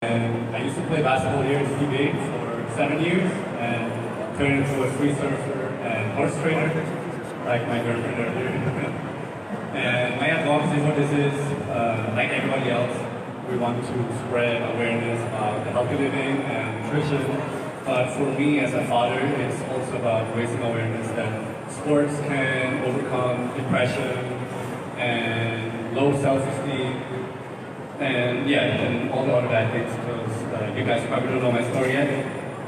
And I used to play basketball here in CBA for 7 years and turned into a free surfer and horse trainer, like my girlfriend earlier. And my advocacy for this is, like everybody else, we want to spread awareness about the healthy living and nutrition. But for me as a father, it's also about raising awareness that sports can overcome depression and low self-esteem and all the other bad things, because you guys probably don't know my story yet,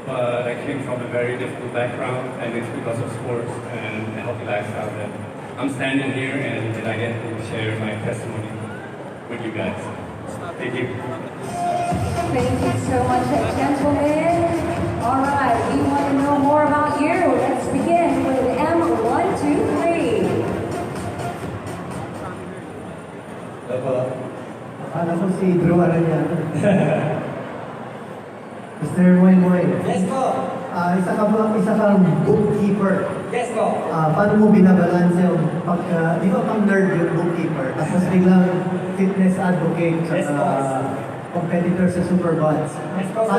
but I came from a very difficult background, and it's because of sports and a healthy lifestyle that I'm standing here and that I get to share my testimony with you guys. Thank you. Thank you so much, gentlemen. All right, we want to know more about you. Let's begin with M123. Akala ko si Drew Aranya. Mr. Moy Moy. Yes po. Isa kang bookkeeper. Yes po. Paano mo binabalanse yung di ba pang nerd yung bookkeeper? Tapos biglang fitness advocate Yes po. Competitor sa Superbods. Yes po,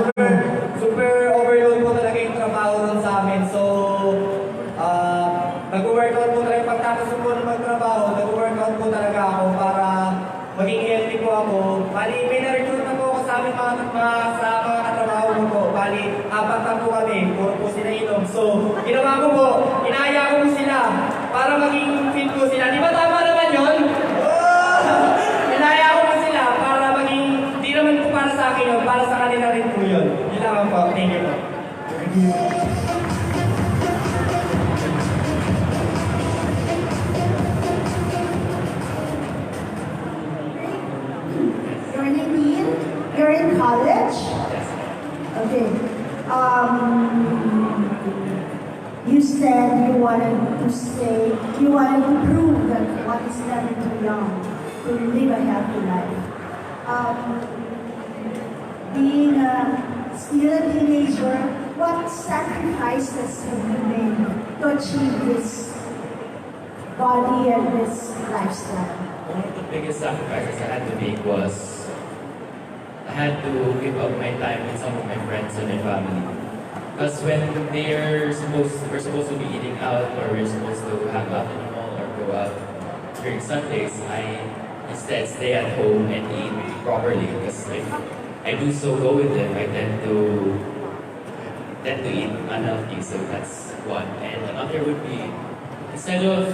super overload po talaga yung trabaho nun sa amin. So, nag-workout po talaga pagtatapos po ng magtrabaho, nag-workout po talaga ako para maging healthy po ako. Bali, may na-recruit na po ako sa amin sa mga katrabaho ko po. Bali, 4 na po kami, puro po sila inom. So, ginawa ko po, inaya ko po sila para maging fit po sila. Di ba tama naman yun? Inaya ko po sila para maging, di naman po para sa akin yun, para sa kanila rin po yun. Yun lang po. Thank you po. Thank you. You're in college? Okay. You said you wanted to prove that one is never too young to live a healthy life. Being still a teenager, what sacrifices have you made to achieve this body and this lifestyle? One of the biggest sacrifices I had to make was I had to give up my time with some of my friends and my family. Because when we're supposed to be eating out, or we're supposed to hang out in the mall or go out during Sundays, I instead stay at home and eat properly. Because if I do so go with them, I tend to eat unhealthy. So that's one. And another would be, instead of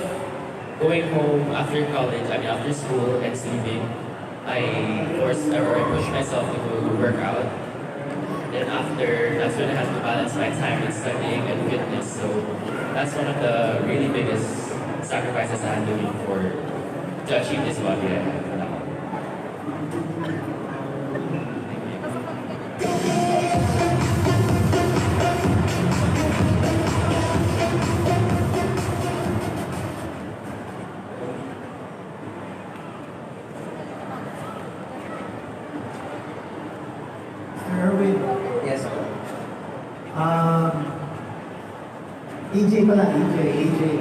going home after college, after school and sleeping, I push myself to go work out. Then that's when I have to balance my time with studying and fitness. So that's one of the really biggest sacrifices I had to make to achieve this body I have now. Yes po. AJ pala, AJ.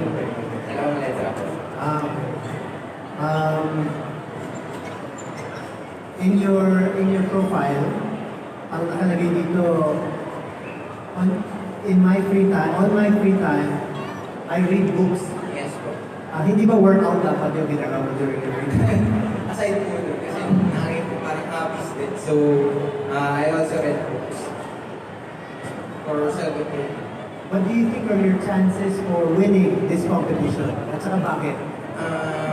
Dalawang letra po. In your profile, ang nakalagay dito, on my free time, I read books. Yes po. Hindi ba workout dapat yung ginagawa mo during your free time? Aside po doon, kasi nakakita po parang hobbies din. So, I also read books for self-improvement. What do you think are your chances for winning this competition? At saka bakit?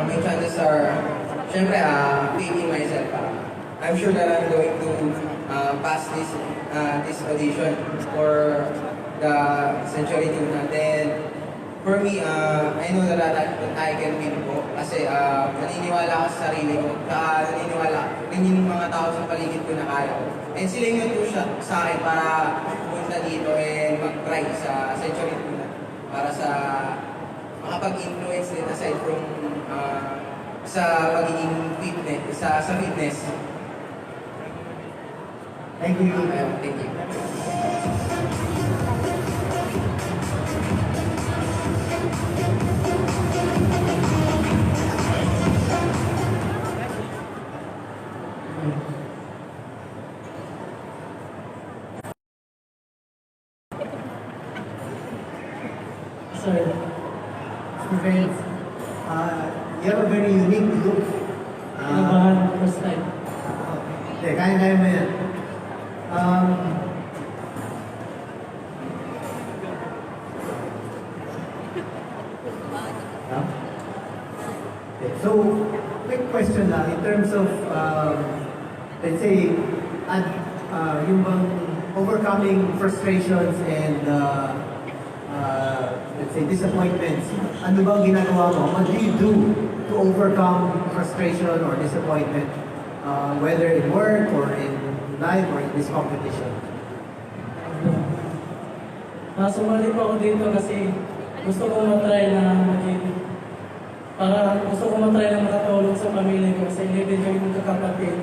My chances are, syempre, picking myself. I'm sure that I'm going to pass this audition for the Century Tuna. Then, for me, I know that I can win po. Kasi naniniwala ako sa sarili ko. Naniniwala rin yung mga tao sa paligid ko na kaya ko. And sila yun po siya sa akin para pumunta dito and mag-try sa Century Tuna. Para sa makapag-influence din aside from sa pagiging fitness, sa fitness. Thank you. Thank you. Sir, Friends, you have a very unique look. kinabahan, first time. Okay, kaya-kaya mo yan. Huh? Okay, so, quick question lang, in terms of, let's say, yung bang overcoming frustrations and, let's say, disappointments, ano bang ginagawa mo? What do you do to overcome frustration or disappointment, whether in work or in life or in this competition? Sumali po ako dito kasi gusto ko matry na maging gusto ko matry na makatulong sa pamilya ko kasi 11 kami magkakapatid.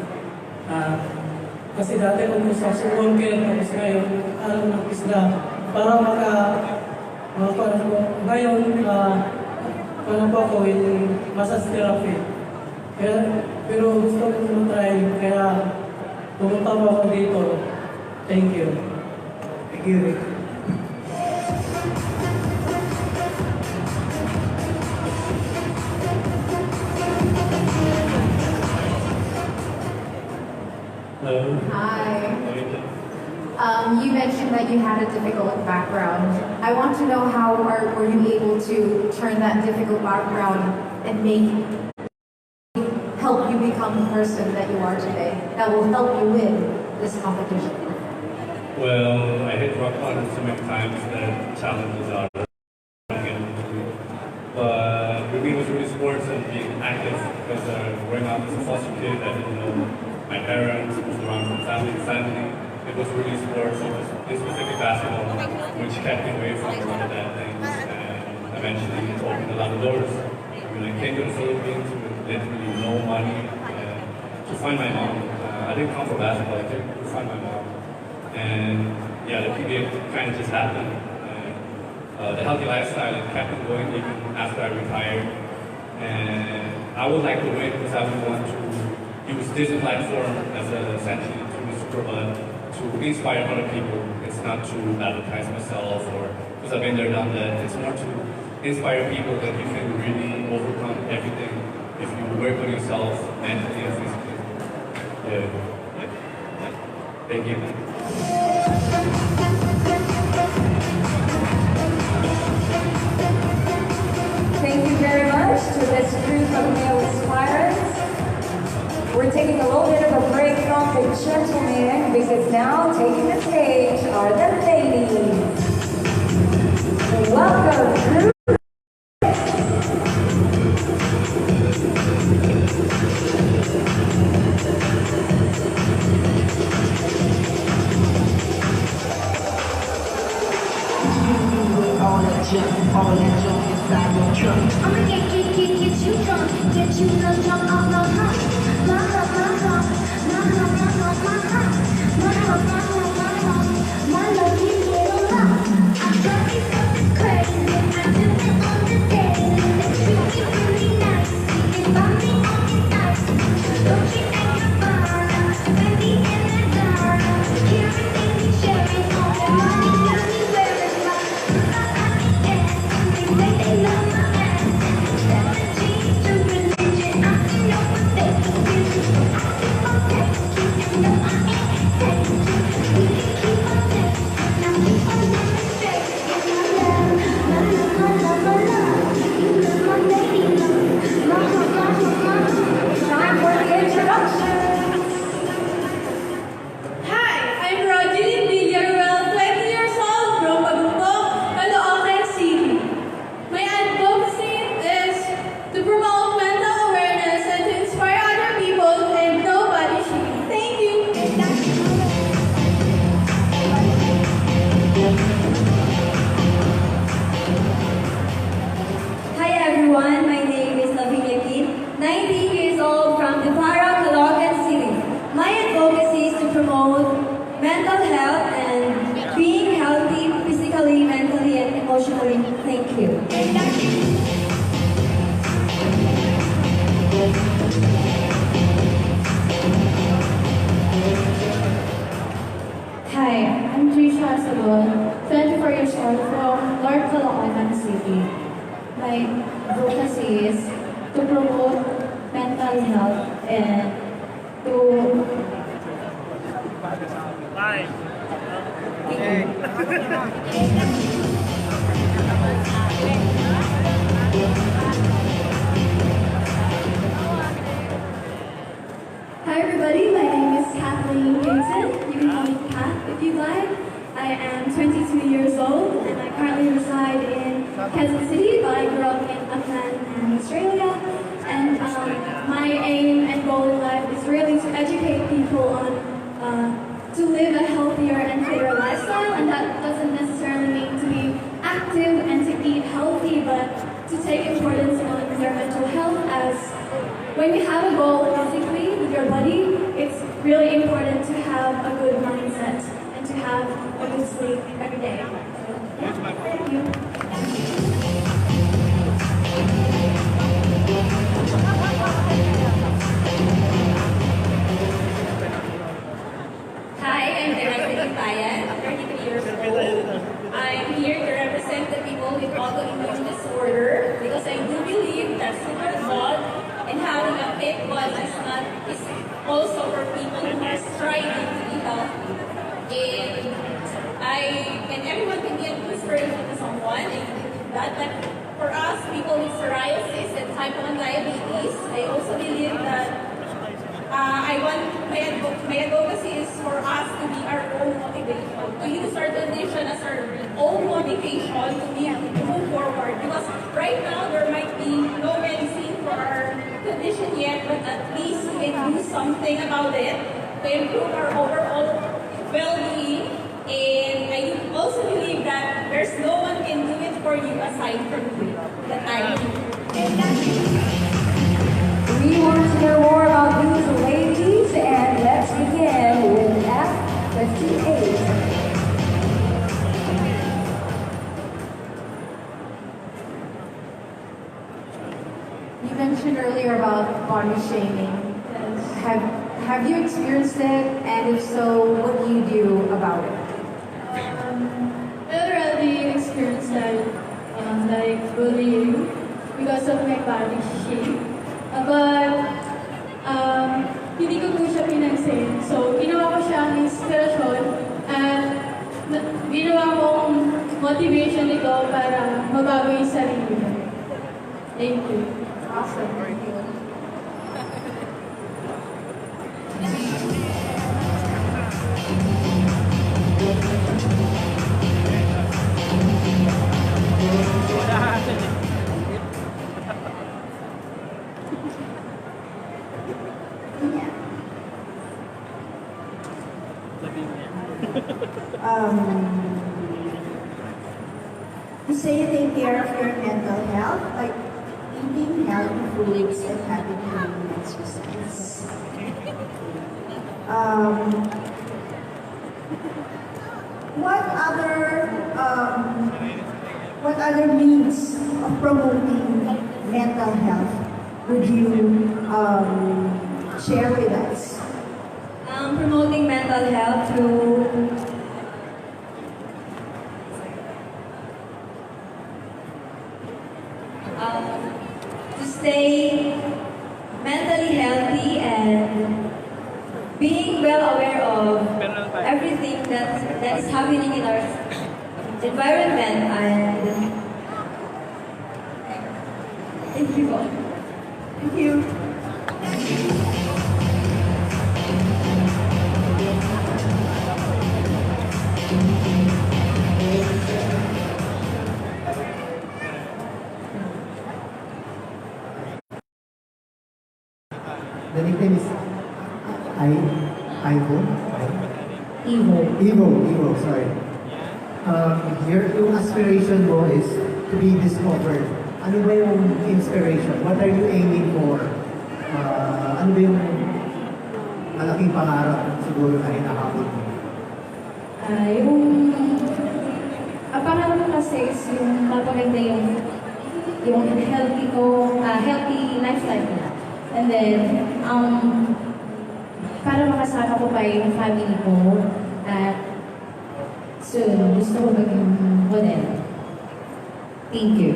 Kasi dati kung construction worker, tapos ngayon, alam ng isla, para ngayon, parang po ako in massage therapy. Pero gusto ko matry, kaya pumunta po ako dito. Thank you. Thank you, Rick. Hello. Hi. You mentioned that you had a difficult background. I want to know how were you able to turn that difficult background and help you become the person that you are today, that will help you win this competition? Well, I hit rock bottom so many times that challenges are but for me it was really sports and being active because growing up as a foster kid, I didn't know my parents, moved around from family to family. It was really sports, it was specifically basketball, which kept me away from a lot of bad things and eventually it opened a lot of doors. When I came to the Philippines with literally no money to find my mom. I didn't come for basketball, I came to find my mom. And yeah, the PBA kind of just happened. The healthy lifestyle it kept me going even after I retired. And I would like to win because I would want to use this platform as essentially Tuna Superbod to inspire other people. It's not to advertise myself or because I've been there, done that. It's more to inspire people that you can really overcome everything if you work on yourself mentally and physically. Yeah. Thank you. Thank you very much to this group of male aspirants. We're taking a little bit of a break from the gentlemen because now taking the stage are the ladies. Welcome, group. All that junk inside your trunk. I'ma get you drunk, get you the drunk off my heart. My heart, my heart, my heart, my heart, my heart, my heart, my heart, my heart, my lucky little love. I drive you fucking crazy, I do it on the daily. They treat you really nice, they buy me on the ice. Don't you act your fire, baby in the dark. Hearing me sharing all the money, got me wearing my. They love my ass. That's the cheese to religion. I know what they do. I keep on taking. No, I ain't taking. We can keep on taking. Now keep on demonstrating. My love, my love, my love, my love. You love my lady love. My heart, my heart, my heart. Time for the introductions. Hi, I'm Rogeline Villaruel, 20 years old, from Bagumbo, Caloocan City. My advocacy is to promote mental awareness and to inspire other people and nobody should. Thank you. Hi everyone, my name is Lavinia Kid, 19 years old from Dupara, Caloocan City. My advocacy is to promote mental health and being healthy physically, mentally, and emotionally. Thank you. Hi, I'm Trisha Hasselon, 24 years old from North Caloocan City. My advocacy is to promote mental health and to Hi everybody, my name is Kathleen Gibson. You can call me Kat if you'd like. I am 22 years old and I currently reside in Kansas City, but I grew up in Auckland and Australia. And my aim and goal in life is really to educate people on to live a healthier and fitter lifestyle, and that doesn't necessarily mean to be active and to eat healthy, but to take importance on their mental health, as when you have a goal physically with your body, it's really important to have a good mindset and to have a good sleep every day. Thank you. Hi, I'm Director Bayan. I'm 33 years old. I'm here to represent the people with autoimmune disorder because I do believe that Superbod and having a fit body is also for people who are striving to be healthy. And everyone can be an inspiration to someone. I believe that. But for us, people with psoriasis and type 1 diabetes, I also believe that my advocacy is for us to be our own motivation, to use our condition as our own motivation to move forward. Because right now there might be no medicine for our condition yet, but at least we can do something about it to improve our overall well-being. And I also believe that there's no one can do it for you aside from you. That I We want to know more about these ladies, and let's begin with F58. You mentioned earlier about body shaming. Have you experienced it? And if so, what do you do about it? I already experienced that, like bullying because of my body shape. Hindi ko po siya pinansin. So, ginawa ko siyang inspirasyon at ginawa kong motivation ito para mabago yung sarili ko. Thank you. Awesome. Thank you. You say you take care of your mental health by eating healthy foods and having healthy exercise. What other means of promoting mental health would you share with us? Promoting mental health through to stay mentally healthy and being well aware of everything that is happening in our environment, and thank you all. Thank you. The nickname is Ivo. Evo, sorry. Your aspiration mo is to be discovered. Ano ba yung inspiration? What are you aiming for? Ano ba yung malaking pangarap siguro na hinahabol mo? Ang pangarap ko kasi is yung mapaganda yung healthy lifestyle ko. And then, para makasama ko pa yung family ko at soon gusto ko maging model. Thank you.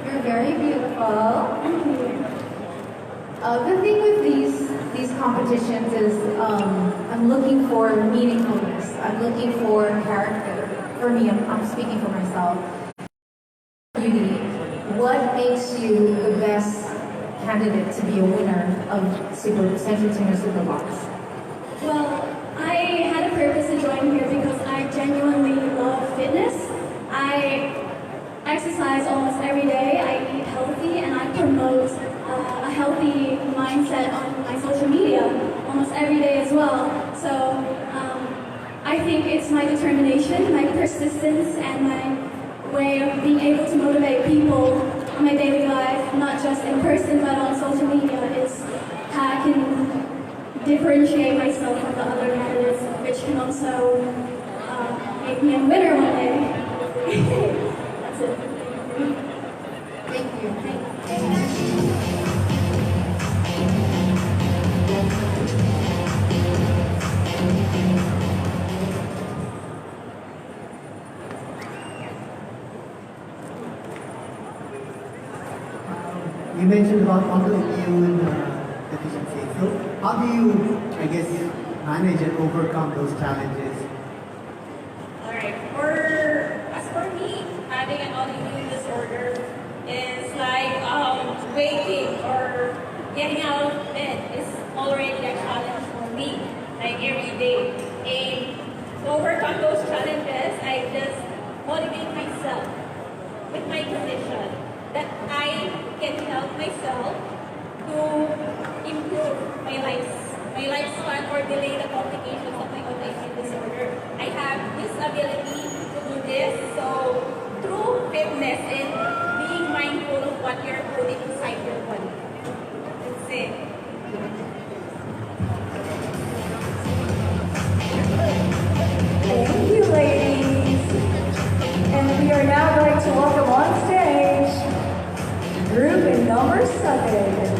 You're very beautiful. The thing with these competitions is I'm looking for meaningfulness. I'm looking for character. For me, I'm speaking for myself. Beauty. What makes you the best candidate to be a winner of Central Tuna Superbod? Well, I had a purpose to join here because I genuinely love fitness. I exercise almost every day. I eat healthy and I promote a healthy mindset on my social media almost every day as well. So I think it's my determination, my persistence, and my way of being able to motivate people in my daily life, not just in person but on social media, is how I can differentiate myself from the other candidates, which can also make me a winner one day. That's it. Thank you. You mentioned about autoimmune deficiency. So how do you, I guess, manage and overcome those challenges? Alright, as for me, having an autoimmune disorder is like waking or getting out of bed is already a challenge for me, like every day. And to overcome those challenges, I just motivate myself with my condition that I can help myself to improve my lifespan or delay the complications of my autoimmune disorder. I have this ability to do this, so through fitness and being mindful of what you're putting inside your body. That's it. Thank you, ladies. And we are now going to welcome on stage group number 7.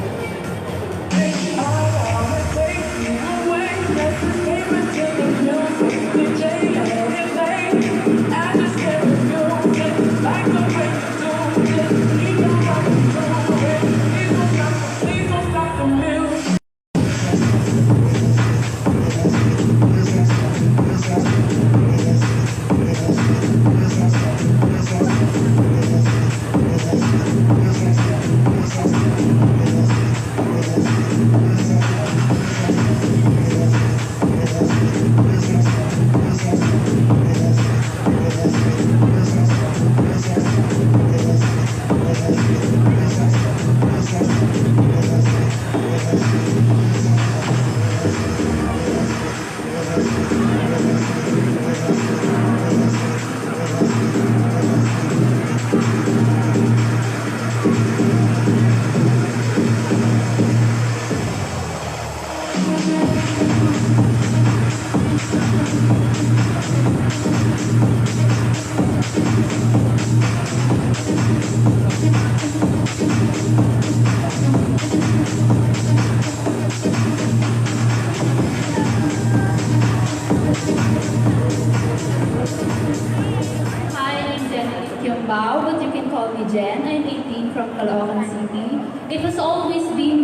But you can call me Jen. I'm 18 from Caloocan City. It was always been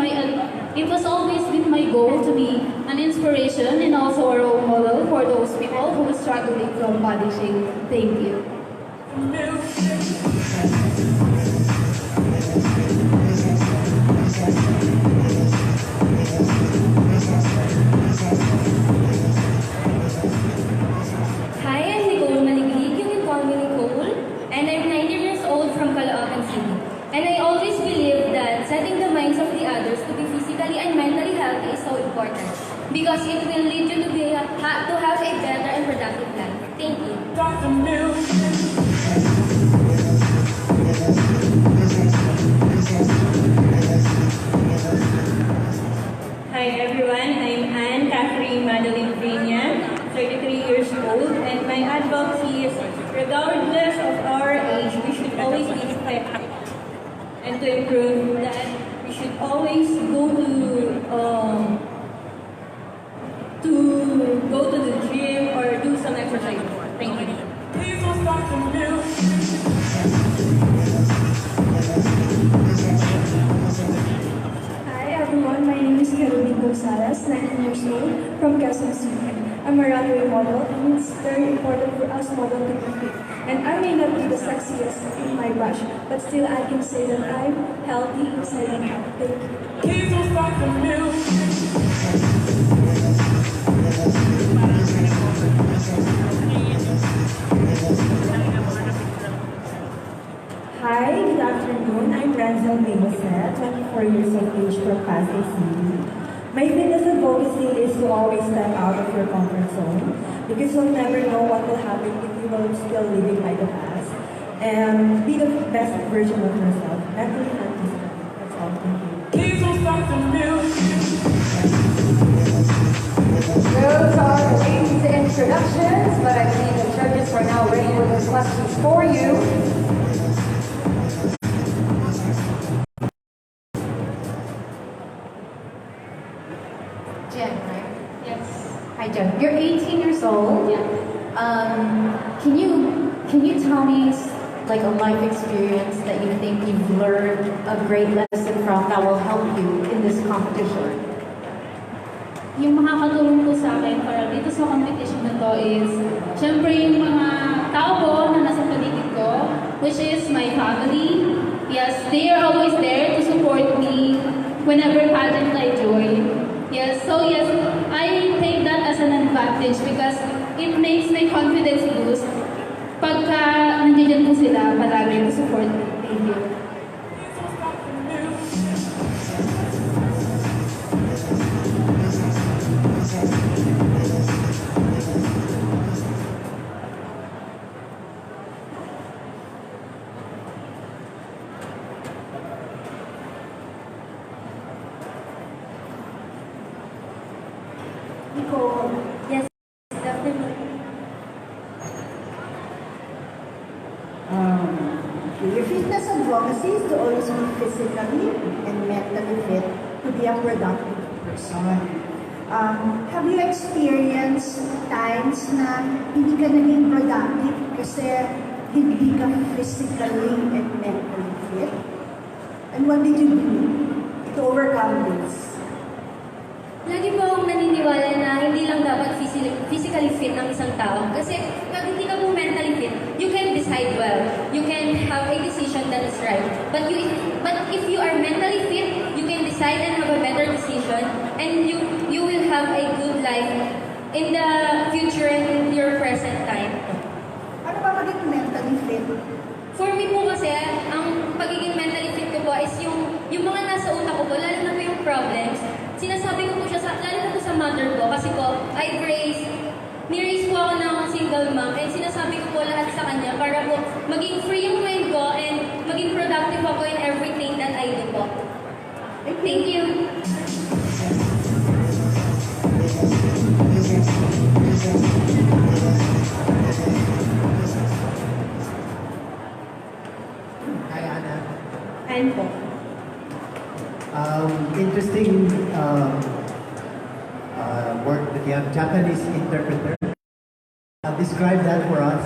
my goal to be an inspiration and also a role model for those people who are struggling from body shaming. Thank you. Hi, I'm Nicole Maliglig. You can call me Nicole. And I'm 19 years old from Caloocan City. And I always believe that setting the minds of the others to be physically and mentally healthy is so important. Because it will lead you to have a better and productive life. Thank you. Hi everyone, I'm Anne Catherine Madeline Vrina, 33 years old, and my advocacy is regardless of our age, we should always be to improve that we should always go to the gym or do some exercise. Thank you. Please don't stop the music. Hi everyone, my name is Caroline Gonzalez, 19 years old, from Quezon City. I'm a runway model and it's very important for us model to be fit. And I may not be the sexiest in my batch, but still I can say that I'm healthy inside and out. Thank you. Please don't stop the music. Hi, good afternoon. I'm Ranzel Bimoset, 24 years of age from Pasay City. My fitness advocacy is to always step out of your comfort zone because you'll never know what will happen if you will still living by the past and be the best version of yourself, mentally and physically. That's all. Thank you. Please don't stop the music. Those are the ladies' introductions, but I believe the judges are now ready with the questions for you. Jen, right? Yes. Hi Jen. You're 18 years old. Yeah. Can you tell me like a life experience that you think you've learned a great lesson from that will help you in this competition? Yung makakatulong po sa akin para dito sa competition na to is, syempre yung mga tao po na nasa paligid ko, which is my family. Yes, they are always there to support me whenever pageant I join. Yes, so yes, I take that as an advantage because it makes my confidence boost pagka nandiyan po sila palagi to support me. Thank you. Nicole, yes, definitely. Your fitness advocacy is to always be physically and mentally fit to be a productive person. Have you experienced times na hindi ka naging productive kasi hindi ka physically and mentally fit? And what did you do to overcome this? Lagi po akong naniniwala na hindi lang dapat physically fit ng isang tao. Kasi pag hindi ka po mentally fit, you can decide well. You can have a decision that is right. But if you are mentally fit, you can decide and have a better decision, and you will have a good life in the future and in your present time. Ano ba maging mentally fit? For me po kasi, ang pagiging mentally fit ko po is yung mga nasa utak ko po, lalo na po yung problems, sinasabi ko po siya, lalo na po sa mother ko, kasi po, ni-raise po ako ng single mom, and sinasabi ko po lahat sa kanya para po maging free yung mind ko and maging productive ako in everything that I do po. Thank you. Hi, Anna. And po. Interesting work that you have. Japanese interpreter. Describe that for us.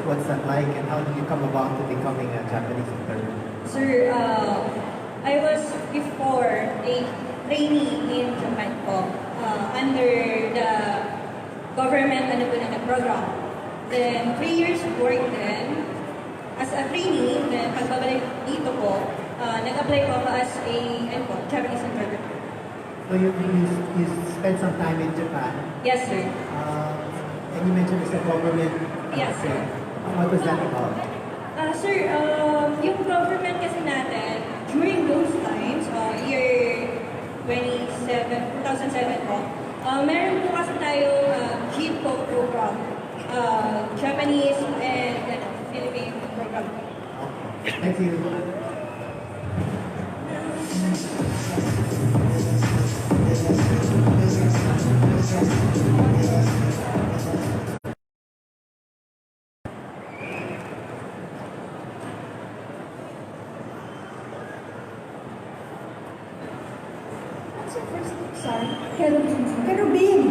What's that like, and how did you come about to becoming a Japanese interpreter? Sir, I was before a trainee in Japan po, under the government program. Then 3 years work then as a trainee, then pagbabalik dito po, nag-apply po ako as a Japanese interpreter. So you spent some time in Japan. Yes, sir. And you mentioned it's a government. Yes, sir. What was that about? Sir, yung government kasi natin, during those times, year 2007 po, meron po kasi tayo JIPO program, Japanese and Philippine program. Thank you. Sorry. Kerubim.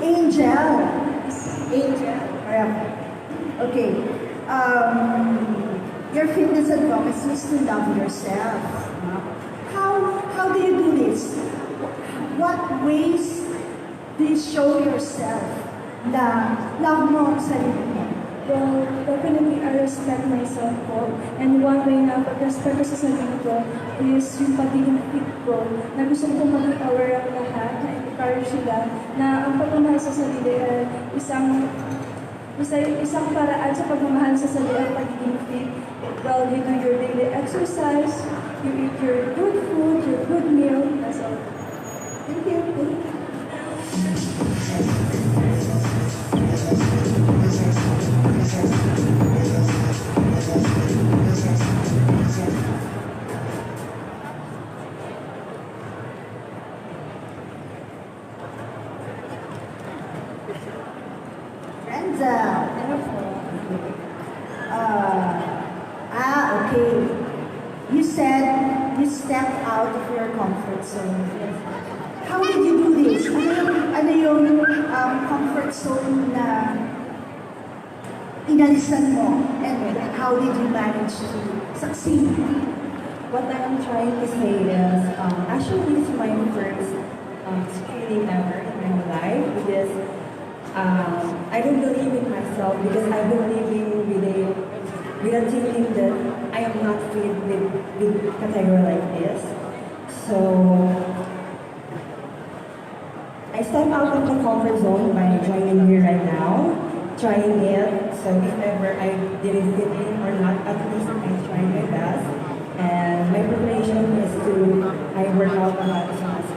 Angel. Angel. Alright. Okay. Your fitness advocacy is to love yourself. How do you do this? What ways do you show yourself na love mo ang sarili mo? Well, definitely I respect myself po. And one way na pag-respect ko sa sarili ko is yung pagiging fit ko. Na gusto ko maging aware ang lahat, na encourage sila na ang pagmamahal sa sarili ay isang paraan sa pagmamahal sa sarili ang pagiging fit. Well, you do your daily exercise, you eat your good food, your good meal, that's all. Thank you. Okay. You said you stepped out of your comfort zone. How did you do this? Ano yung comfort zone na inalisan mo? And how did you manage to succeed? What I'm trying to say is, actually this is my first screening ever in my whole life because I don't believe in myself because I've been living with a thinking that I am not fit with category like this. So I step out of the comfort zone by joining here right now, trying it. So if ever I didn't fit in or not, at least I tried my best. And my preparation is I work out a lot as fast.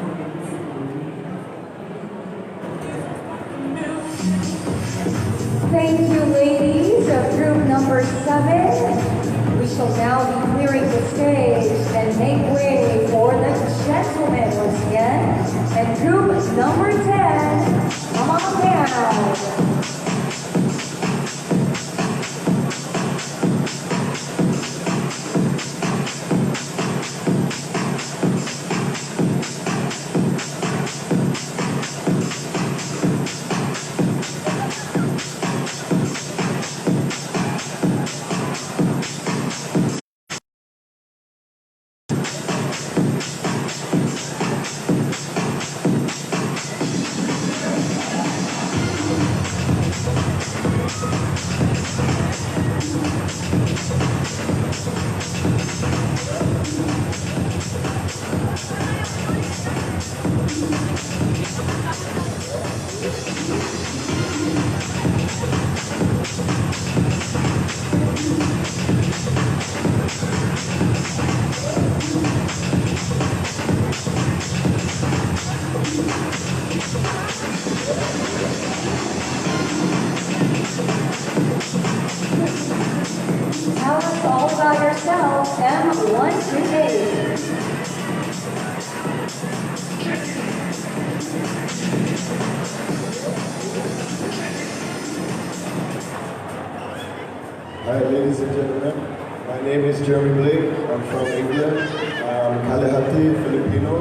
Thank you, ladies of group number 7. We shall now be clearing the stage and make way for the gentlemen once again. And group number 10, come on down. Tell us all about yourself, M128. Hi, ladies and gentlemen. My name is Jeremy Blake. I'm from England. Kalahati, Filipino.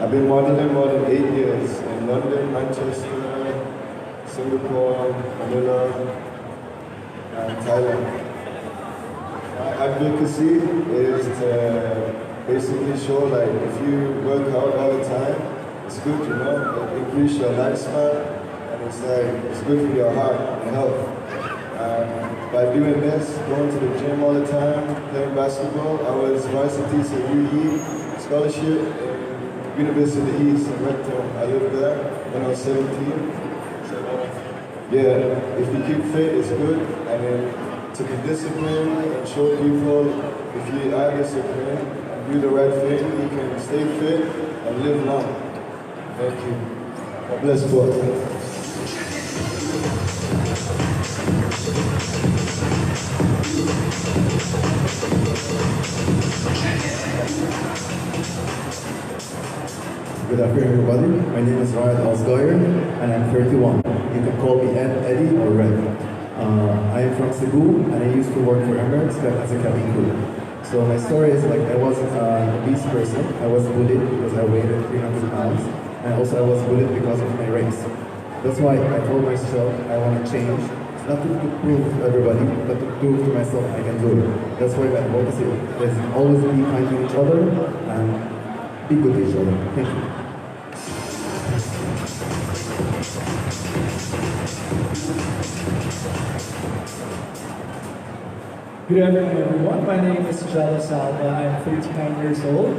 I've been modeling more than 8 years in London, Manchester, Singapore, Manila, and Thailand. My advocacy is to basically show like if you work out all the time, it's good, you know, it increase your lifespan, and it's good for your heart and health. By doing this, going to the gym all the time, playing basketball, I was varsity to UE scholarship in University of the East in Rector. I lived there when I was 17. Yeah, if you keep fit, it's good, and then to be disciplined and show people if you are disciplined and do the right thing, you can stay fit and live long. Thank you. God bless both. Good afternoon, everybody. My name is Ryan Osgoyer, and I'm 31. You can call me Ed, Eddie, or Red. I am from Cebu, and I used to work for Emirates as a cabin crew. So my story is like I was an obese person. I was bullied because I weighed 300 pounds, and also I was bullied because of my race. That's why I told myself I want to change. It's not to prove to everybody, but to prove to myself I can do it. That's why my advocacy is always be kind to each other and be good to each other. Thank you. Good afternoon, everyone. My name is Jala Salva. I'm 39 years old.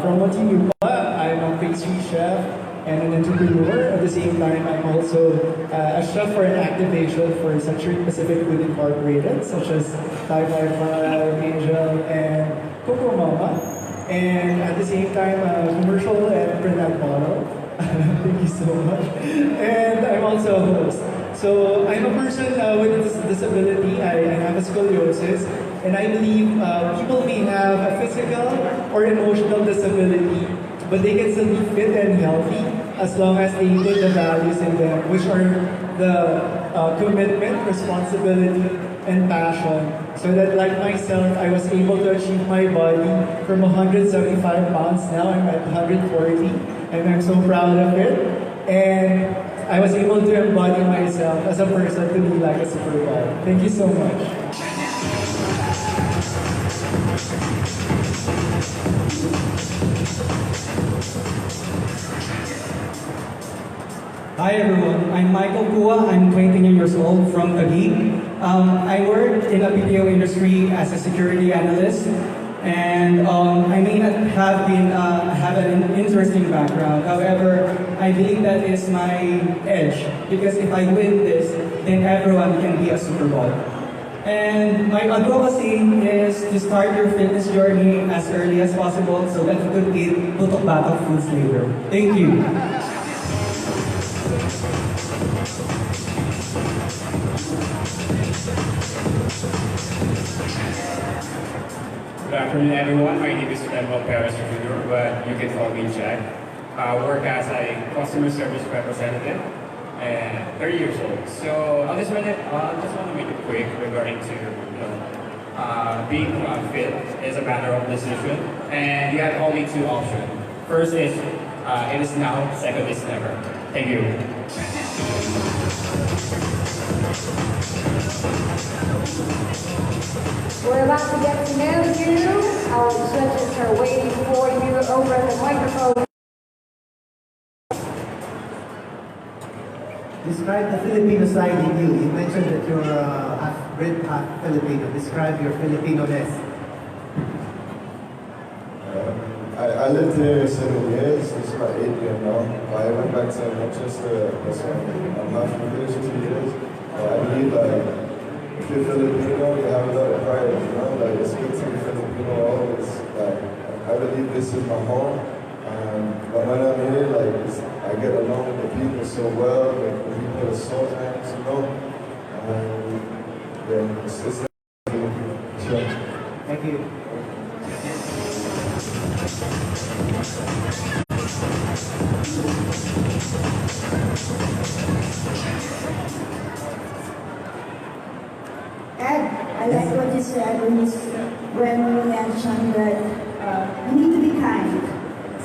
From Montilupa, I'm a pastry chef and an entrepreneur. At the same time, I'm also a chef for an activation for Century Pacific Food Incorporated, such as Thai Wi-Fi, Angel, and Coco Mama. And at the same time, a commercial and print ad model. Thank you so much. And I'm also a host. So I'm a person with a disability. I have a scoliosis, and I believe people may have a physical or emotional disability, but they can still be fit and healthy as long as they put the values in them, which are the commitment, responsibility, and passion. So that, like myself, I was able to achieve my body from 175 pounds. Now I'm at 140, and I'm so proud of it. And I was able to embody myself as a person to be like a superbod. Thank you so much. Hi everyone, I'm Michael Kua. I'm 29 years old from Taguig. I work in the BPO industry as a security analyst, and I may not have an interesting background. However, I believe that is my edge, because if I win this, then everyone can be a superbod. And my advocacy is to start your fitness journey as early as possible so that you could eat tutok batok foods later. Thank you. Good afternoon, everyone. My name is Manuel Perez Jr., but you can call me Jack. I work as a customer service representative and 30 years old. So I just want to make it quick regarding to being fit is a matter of decision, and you have only two options. First is it is now. Second is never. Thank you. We're about to get to know you. Our judges are waiting for you over at the microphone. Describe the Filipino side in you. You mentioned that you're half-Brit, half-Filipino. Describe your Filipino-ness. I lived here 7 years. This is my 8th year now. I went back to Manchester. I'm half British 2 years. I believe if you're Filipino, you have a lot of pride, you know? Like, it's good to be Filipino always. Like, I believe this is my home. But when I'm here, like, I get along with the people so well. Like, the people are so nice, you know? And yeah, it's sure. Thank you. Ed, I like what you said when you mentioned that you need to be kind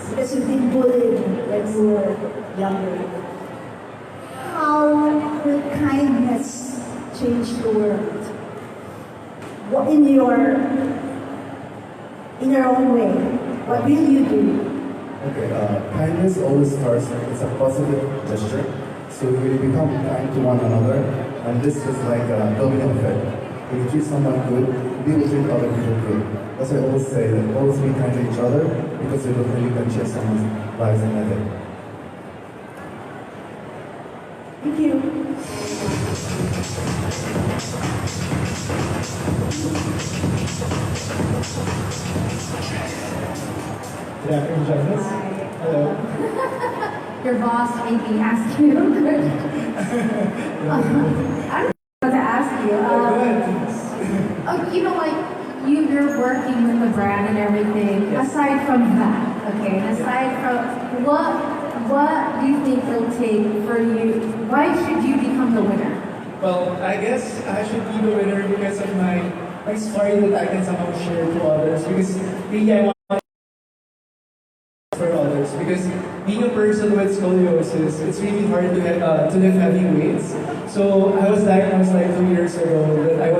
because you've been bullied when you were younger. How will kindness change the world? What in your own way? What will you do? Okay, kindness always starts, it's a positive gesture. So we become kind to one another, and this is like a domino effect. When you treat someone good, we will treat other people good. That's why I always say that always be kind to each other, because you can change someone's lives in that day. Thank you. Good afternoon, Janice. Hello. Your boss maybe asked you. I don't know what to ask you. You know, like you're working with the brand and everything. Yes. Aside from that, okay. Aside from what do you think it'll take for you? Why should you become the winner? Well, I guess I should be the winner because of my my story that I can somehow share to others, because really I want for others, because being a person with scoliosis, it's really hard to lift heavy weights. So I was diagnosed like 2 years ago that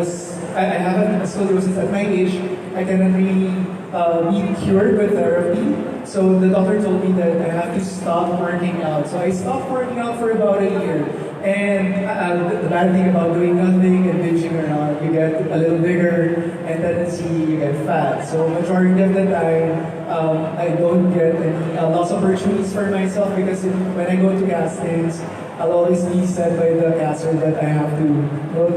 I have a scoliosis at my age. I cannot really be cured with therapy. So the doctor told me that I have to stop working out. So I stopped working out for about a year. And the bad thing about doing nothing and binging around, you get a little bigger, and tendency you get fat. So majority of the time, I don't get any loss opportunities for myself, because when I go to castings, I'll always be said by the caster that I have to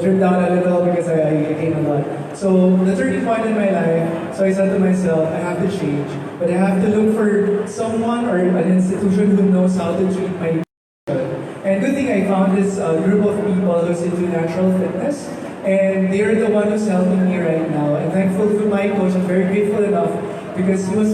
trim down a little because I gain a lot. So the turning point in my life, so I said to myself, I have to change, but I have to look for someone or an institution who knows how to treat my. And good thing I found this group of people who's into natural fitness, and they're the one who's helping me right now. And thankful to my coach, I'm very grateful enough because he was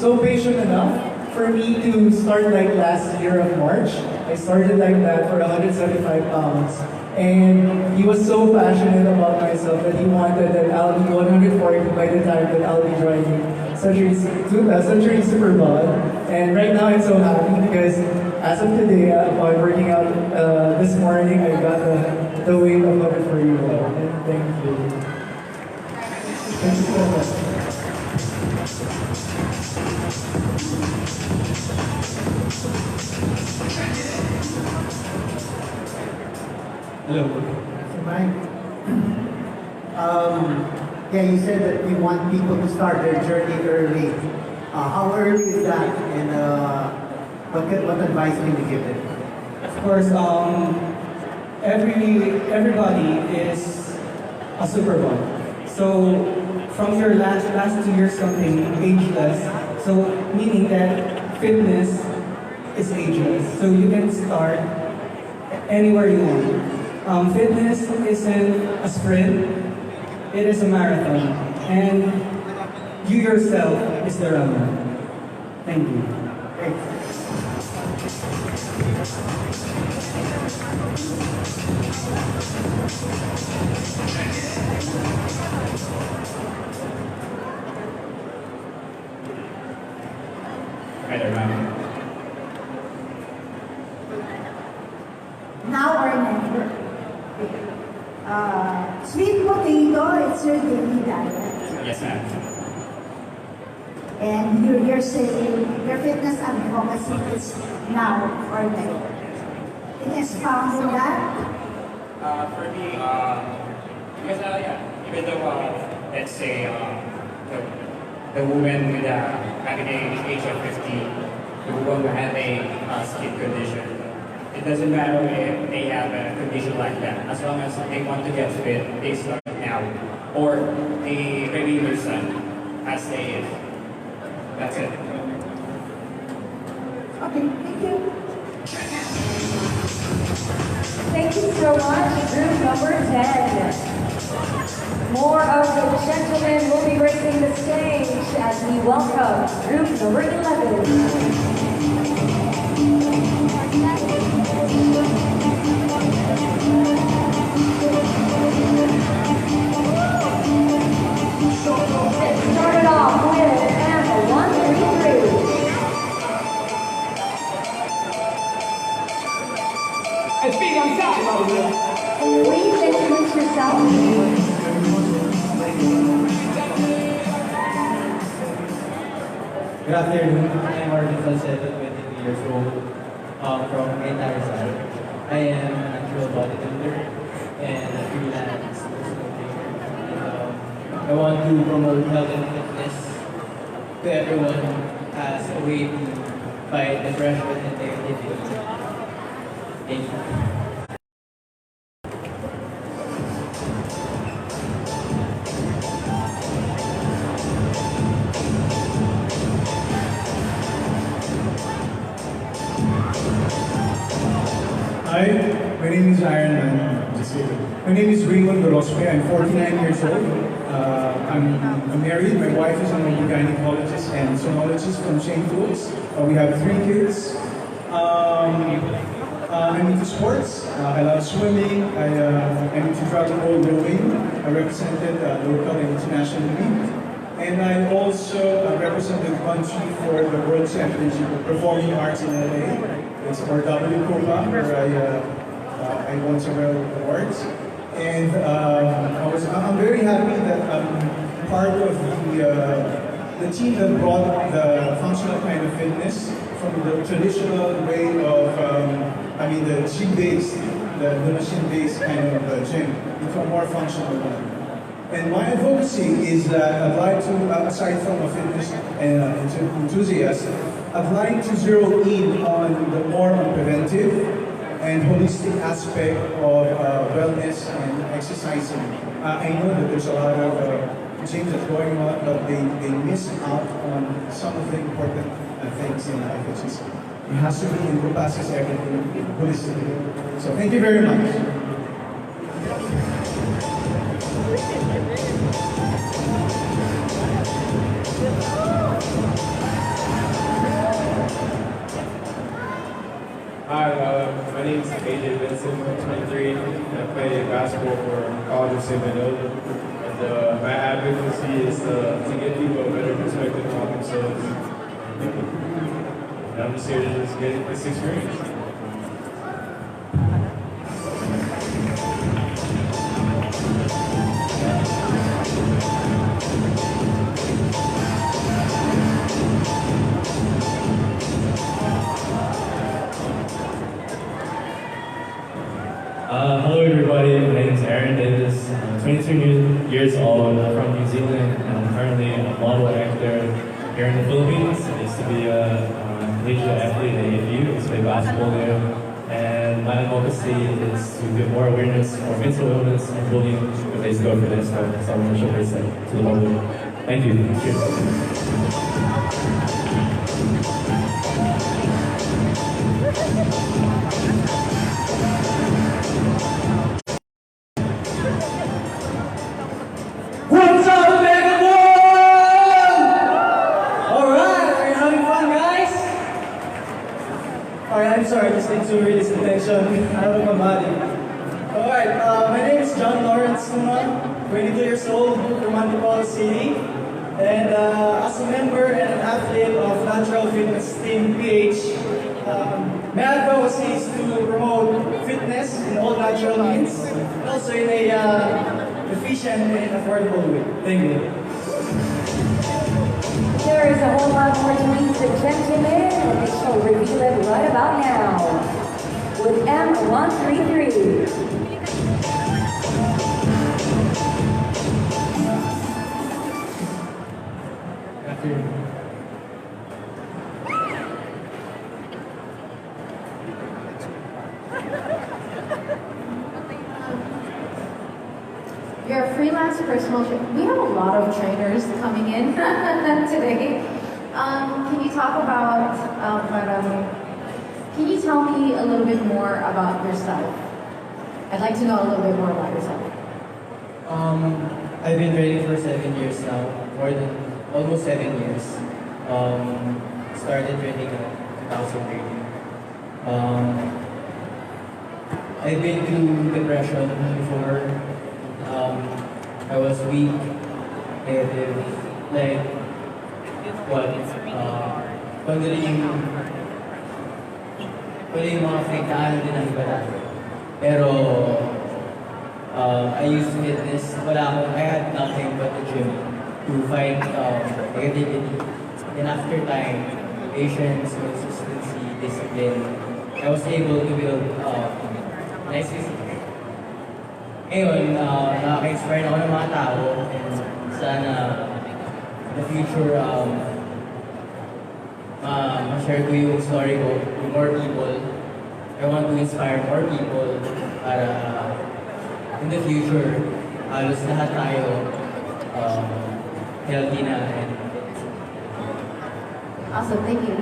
so patient enough for me to start like last year of March. I started like that for 175 pounds. And he was so passionate about myself that he wanted that I'll be 140 by the time that I'll be driving Century Superbod. And right now I'm so happy because as of today, upon working out this morning, I got the weight of 140. And thank you. Thank you so much. Hello. So Mike, yeah, you said that you want people to start their journey early. How early is that, and what advice can you give them? Of course, everybody is a superbod. So from your last 2 years something ageless. So meaning that fitness is ageless. So you can start anywhere you want. Fitness isn't a sprint, it is a marathon. And you yourself is the runner. Thank you. Hi there, ma'am. Now or never. Sweet potato, it's your daily diet. Yes, ma'am. And you're saying your fitness advocacy is now or never. Can you expound on that? For me, because even though, let's say, the woman with having an age of 50 who will have a skin condition, it doesn't matter if they have a condition like that. As long as they want to get fit, they start now. Or they maybe their son, as they is. That's it. Okay, thank you. Thank you so much, group number 10. More of the gentlemen will be gracing the stage as we welcome group number 11. Let's start it off with Amber 133. It's being on top. Please introduce yourself. Good afternoon. I'm Arvin Salcedo, 22 years old, from Manila side. I am a natural bodybuilder and a freelance personal trainer. And, I want to promote health and fitness to everyone as a way to fight depression and negativity. Thank you. Hi, my name is Iron Man. Just kidding. My name is Raymond Gorospe. I'm 49 years old. I'm married. My wife is an gynecologist and sonologist from St. Louis. We have 3 kids. I'm into sports. I love swimming. I'm into travel rowing. I represented local and internationally. And I also represented the country for the World Championship of Performing Arts in LA. It's for W Copa, where I won several awards. And I'm very happy that I'm part of the team that brought the functional kind of fitness from the traditional way of, the gym-based, the machine-based kind of gym into a more functional one. And my advocacy is that I'd like to, aside from a fitness enthusiast, I'd like to zero in on the more preventive and holistic aspect of wellness and exercising. I know that there's a lot of gyms that's going on, but they miss out on some of the important things in life. It has to be encompasses everything holistically. So thank you very much. Hi, my name is AJ Benson, I'm 23. I play basketball for College of St. Manila. And my advocacy is to give people a better perspective on themselves. And I'm just here to just get this experience. Hello everybody, my name is Aaron Davis. I'm 22 years old. I'm from New Zealand and I'm currently a model actor here in the Philippines. I used to be a collegiate athlete at AFU. I used to play basketball there. And my advocacy is to give more awareness for mental illness and bullying when they go for this. So I want to showcase that to the public. Thank you. Cheers. What's up, Mega Alright, are you having fun, guys? Alright, I'm sorry, I just need to release the tension out of my body. Alright, my name is John Lawrence Tuna, 22 years old, from Manila City. And as a member and an athlete of Natural Fitness Team PH, my advocacy is to promote fitness in all natural means, also in a efficient and affordable way. Thank you. There is a whole lot more, ladies and gentlemen, and we shall reveal it right about now with M133. You're a freelance personal trainer. We have a lot of trainers coming in today. Can you talk about, can you tell me a little bit more about yourself? I'd like to know a little bit more about yourself. I've been training for 7 years now, almost 7 years. Started training in 2013. I've been through depression before. I was weak, negative, like, yung mga afektahan din ang iba dati. Pero, I used fitness, I had nothing but the gym to fight negativity. And after time, patience, consistency, discipline, I was able to build nice physique. Ngayon, nakaka-inspire ako ng mga tao and sana in the future, ma-share ko yung story ko with more people. I want to inspire more people para in the future, halos lahat tayo healthy na and Awesome, thank you.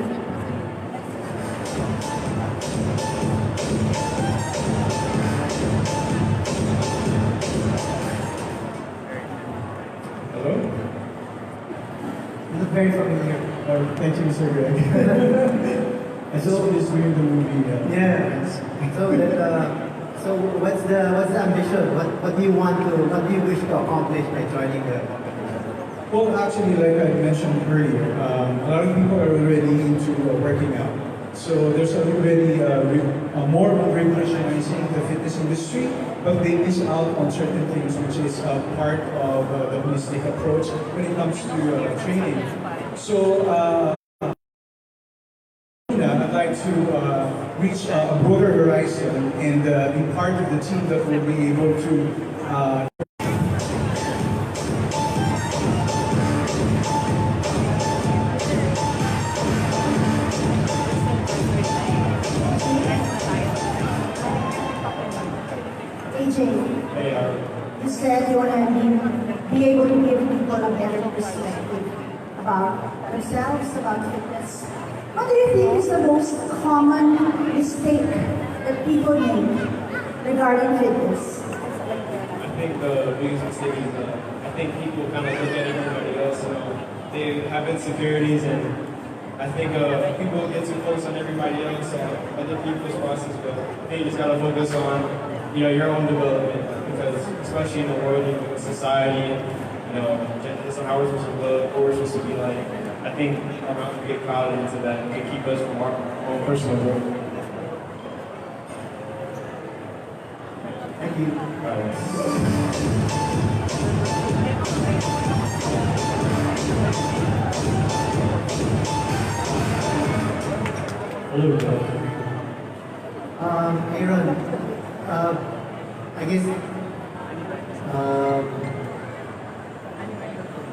Hello? You look very familiar. Oh, thank you, Mr. Greg. I saw this during the movie. Yeah. So that, so what's the ambition? What do you want to, what do you wish to accomplish by joining the competition? Well, actually, like I mentioned earlier, a lot of people are already into working out. So there's already more of revolutionizing the fitness industry, but they miss out on certain things, which is part of the holistic approach when it comes to training. So I'd like to reach a broader horizon and be part of the team that will be able to AJ, you said you want to be able to give people a better perspective about themselves, about fitness. What do you think is the most common mistake that people make regarding fitness? I think the biggest mistake is I think people kind of look at everybody else. They have insecurities, and I think people get too close on everybody else, other people's process. But I think you just gotta focus on your own development, because especially in the world, in society, just how we're supposed to look, what we're supposed to be like. I think we get clouded into that and can keep us from our own personal growth. Thank you. Hello. Aaron, I guess,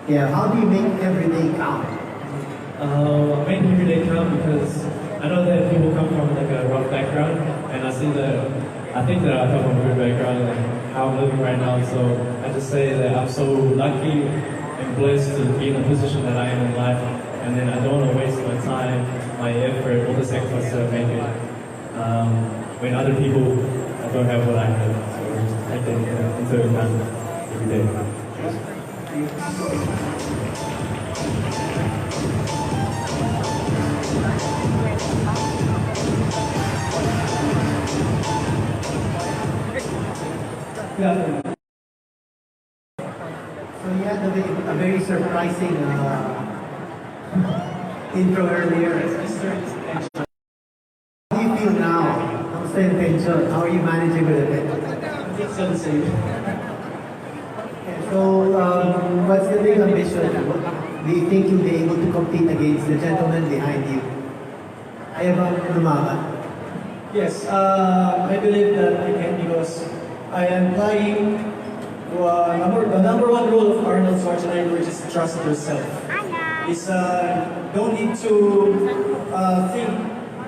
yeah, how do you make every day count? I make every day count because I know that people come from like a rough background, and I think that I come from a good background, like how I'm living right now. So I just say that I'm so lucky and blessed to be in the position that I am in life, and then I don't want to waste my time, my effort, all the sacrifices I make it when other people don't have what I have. So I take it into account every day. Yeah. So you had a very surprising intro earlier. How do you feel now? How's the intention? How are you managing with it? It's still the same. So what's the big ambition? Do you think you'll be able to compete against the gentleman behind you? Ayaw lumaban? Yes, I believe that I can, because I am applying the number one rule of Arnold Schwarzenegger, which is trust yourself. Is don't need to think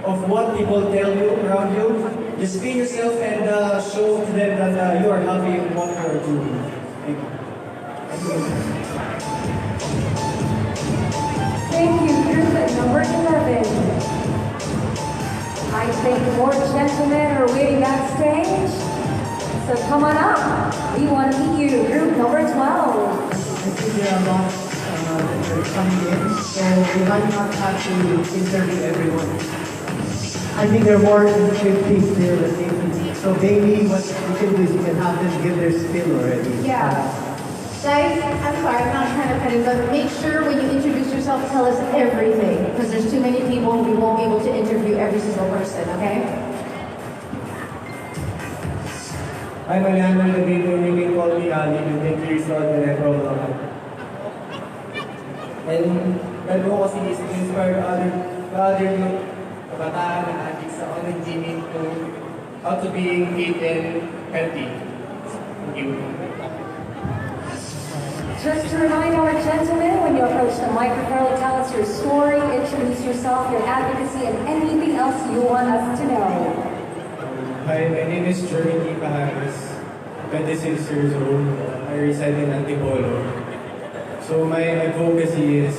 of what people tell you around you. Just be yourself and show to them that you are happy in what you are doing. Thank you. Thank you, group at number 11. I think more gentlemen are waiting backstage. So come on up. We want to meet you, group number 12. I think there are a lot that are coming in, so we might not have to interview everyone. I think there are more than 50 still that need to meet. So maybe what we can do is we can have them give their spill already. Yeah. Guys, I'm sorry, I'm not trying to cut it, but make sure when you introduce yourself, tell us everything, because there's too many people and we won't be able to interview every single person, okay? I'm Alejandro David, you can call me Ali, I'm 20 years old and I'm from Local. And that ko kasi is to inspire other youth, kabataan and addicts sa online gaming to how to be fit and healthy. Thank you. Just to remind our gentlemen, when you approach the microphone, tell us your story, introduce yourself, your advocacy, and anything else you want us to know. Hi, my name is Jeremy Pahagas, 26 years old. I reside in Antipolo. So my advocacy is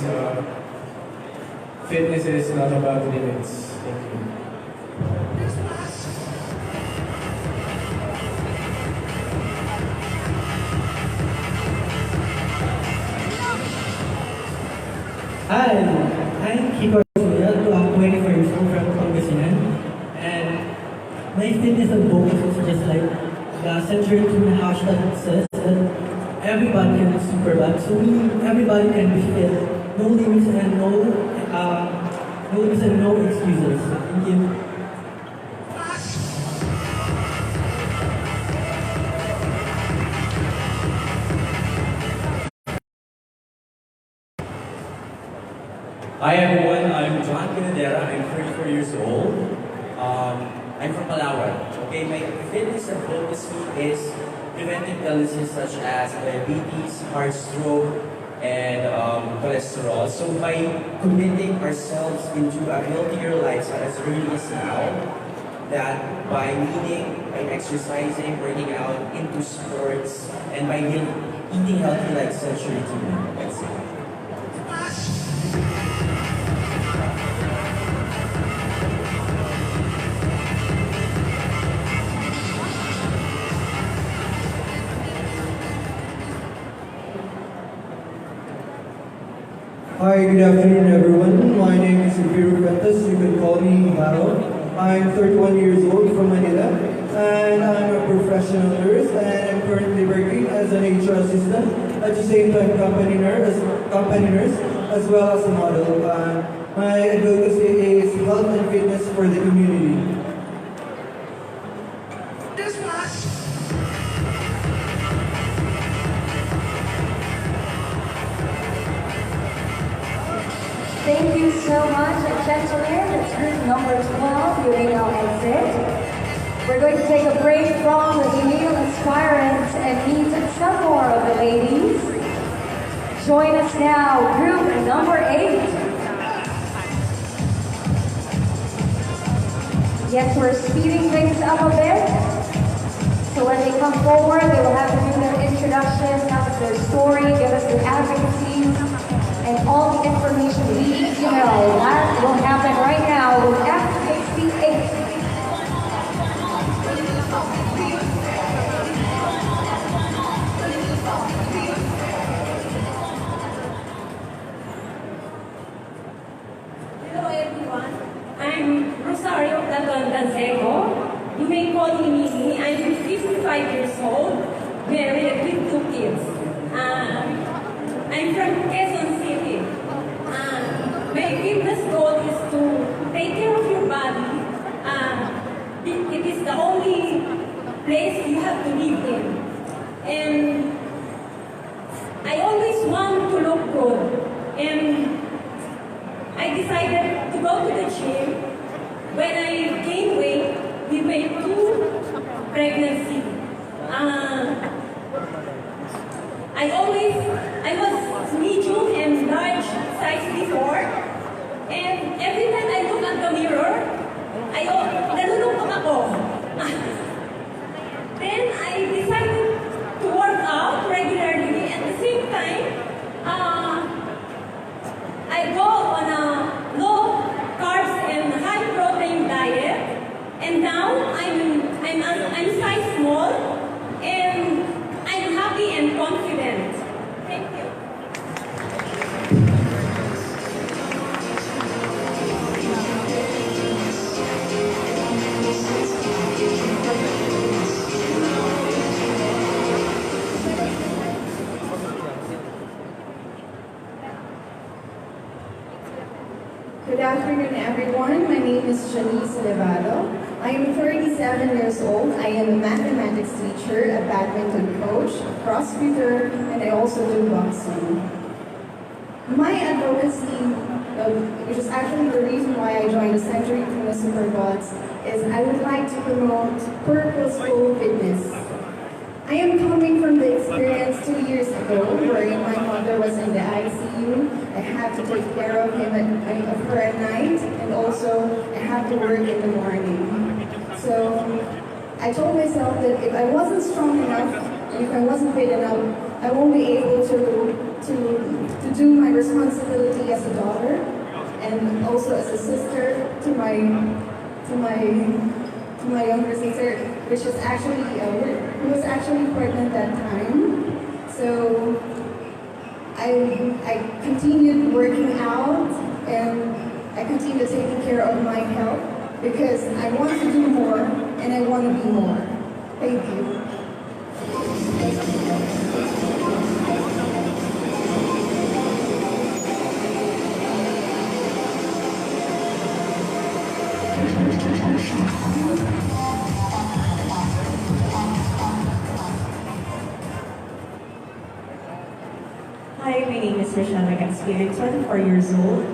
fitness is not about limits. Thank you. Hi, I'm Kiko. I'm 24 years old from Pangasinan, and my fitness fitness advocacy is just like the Century Tuna hashtag says that everybody can be superbad. So meaning everybody can be fit. No limits and no excuses. Thank you. Hi everyone, I'm John Pinadera. I'm 34 years old. I'm from Palawan. Okay, my fitness advocacy is preventing illnesses such as diabetes, heart stroke, and cholesterol. So by committing ourselves into a healthier lifestyle as early as now, that by eating, by exercising, working out, into sports, and by eating healthy like Century Tuna. That's it. Hi, good afternoon everyone. My name is Viru Ventas. You can call me Ibaro. I'm 31 years old from Manila and I'm a professional nurse and I'm currently working as an HR assistant, at the same time company nurse as well as a model. My advocacy is health and fitness for the community. Thank you so much, gentlemen. It's group number 12. You may now exit. We're going to take a break from the male aspirants and meet some more of the ladies. Join us now, group number 8. Yes, we're speeding things up a bit. So when they come forward, they will have to do their introduction, tell us their story, give us their advocacy, and all the information we need to know. That will happen right now with F68. Hello everyone, I'm Rosario Danseco. You may call me Mimi. I'm 55 years old, married with 2 kids. I'm from Quezon City. My fitness goal is to take care of your body. It is the only place you have to live in. And I always want to look good. And I decided to go to the gym when I gained weight with my 2 pregnancies. I was medium and large size before, and every time I look at the mirror, nalulungkot ako. Then I decided to work out regularly. At the same time, I go on a low carbs and high protein diet, and now I'm size small, and I'm happy and confident. Thank you. Good afternoon, everyone. My name is Janice Levado. I am 37 years old. I am a mathematics teacher, a badminton coach, a crossfitter, and I also do boxing. My advocacy, which is actually the reason why I joined the Century Tuna Superbod, is I would like to promote purposeful fitness. I am coming from the experience 2 years ago where my mother was in the ICU. I had to take care of her at night, and also I had to work in the morning. So I told myself that if I wasn't strong enough, if I wasn't fit enough, I won't be able to do my responsibility as a daughter and also as a sister to my younger sister, which was actually who was actually pregnant that time. So I continued working out and I continued taking care of my health because I want to do more and I want to be more. Thank you. Hi, my name is Rochelle Raket. I'm 24 years old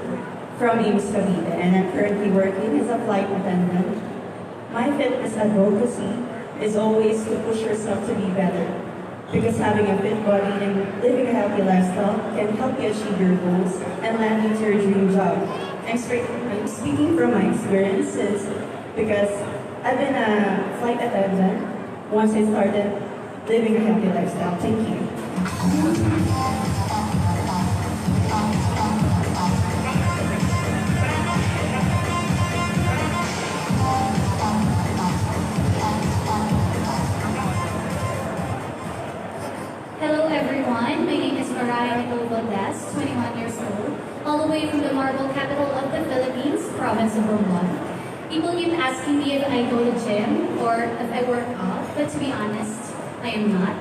from Ames, Cavite, and I'm currently working as a flight attendant. My fitness advocacy is always to push yourself to be better, because having a fit body and living a healthy lifestyle can help you achieve your goals and land into your dream job. I'm speaking from my experiences because I've been a flight attendant once I started living a healthy lifestyle. Thank you. Hello everyone, my name is Mariah Nicole Valdez, 21 years old, all the way from the marble capital of the Philippines, province of Romblon. People keep asking me if I go to gym or if I work out, but to be honest, I am not.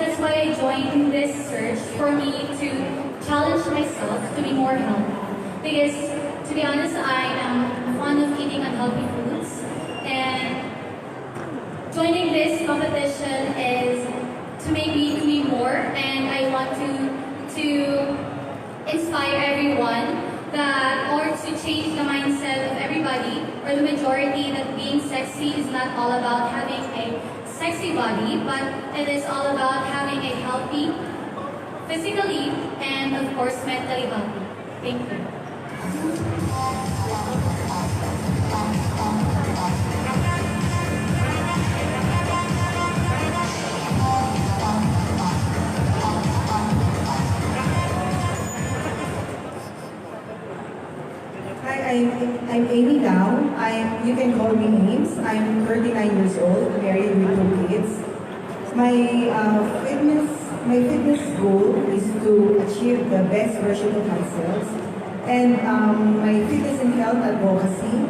That's why I joined this search for me to challenge myself to be more healthy. Because to be honest, I am fond of eating unhealthy foods, and joining this competition is to make me to be more, and I want to inspire everyone that, or to change the mindset of everybody or the majority, that being sexy is not all about having a sexy body, but it is all about having a healthy, physically and of course mentally healthy. Thank you. Hi, I'm Amy Lau. You can call me Ames. I'm 39 years old, married with 2 kids. My fitness goal is to achieve the best version of myself. And my fitness and health advocacy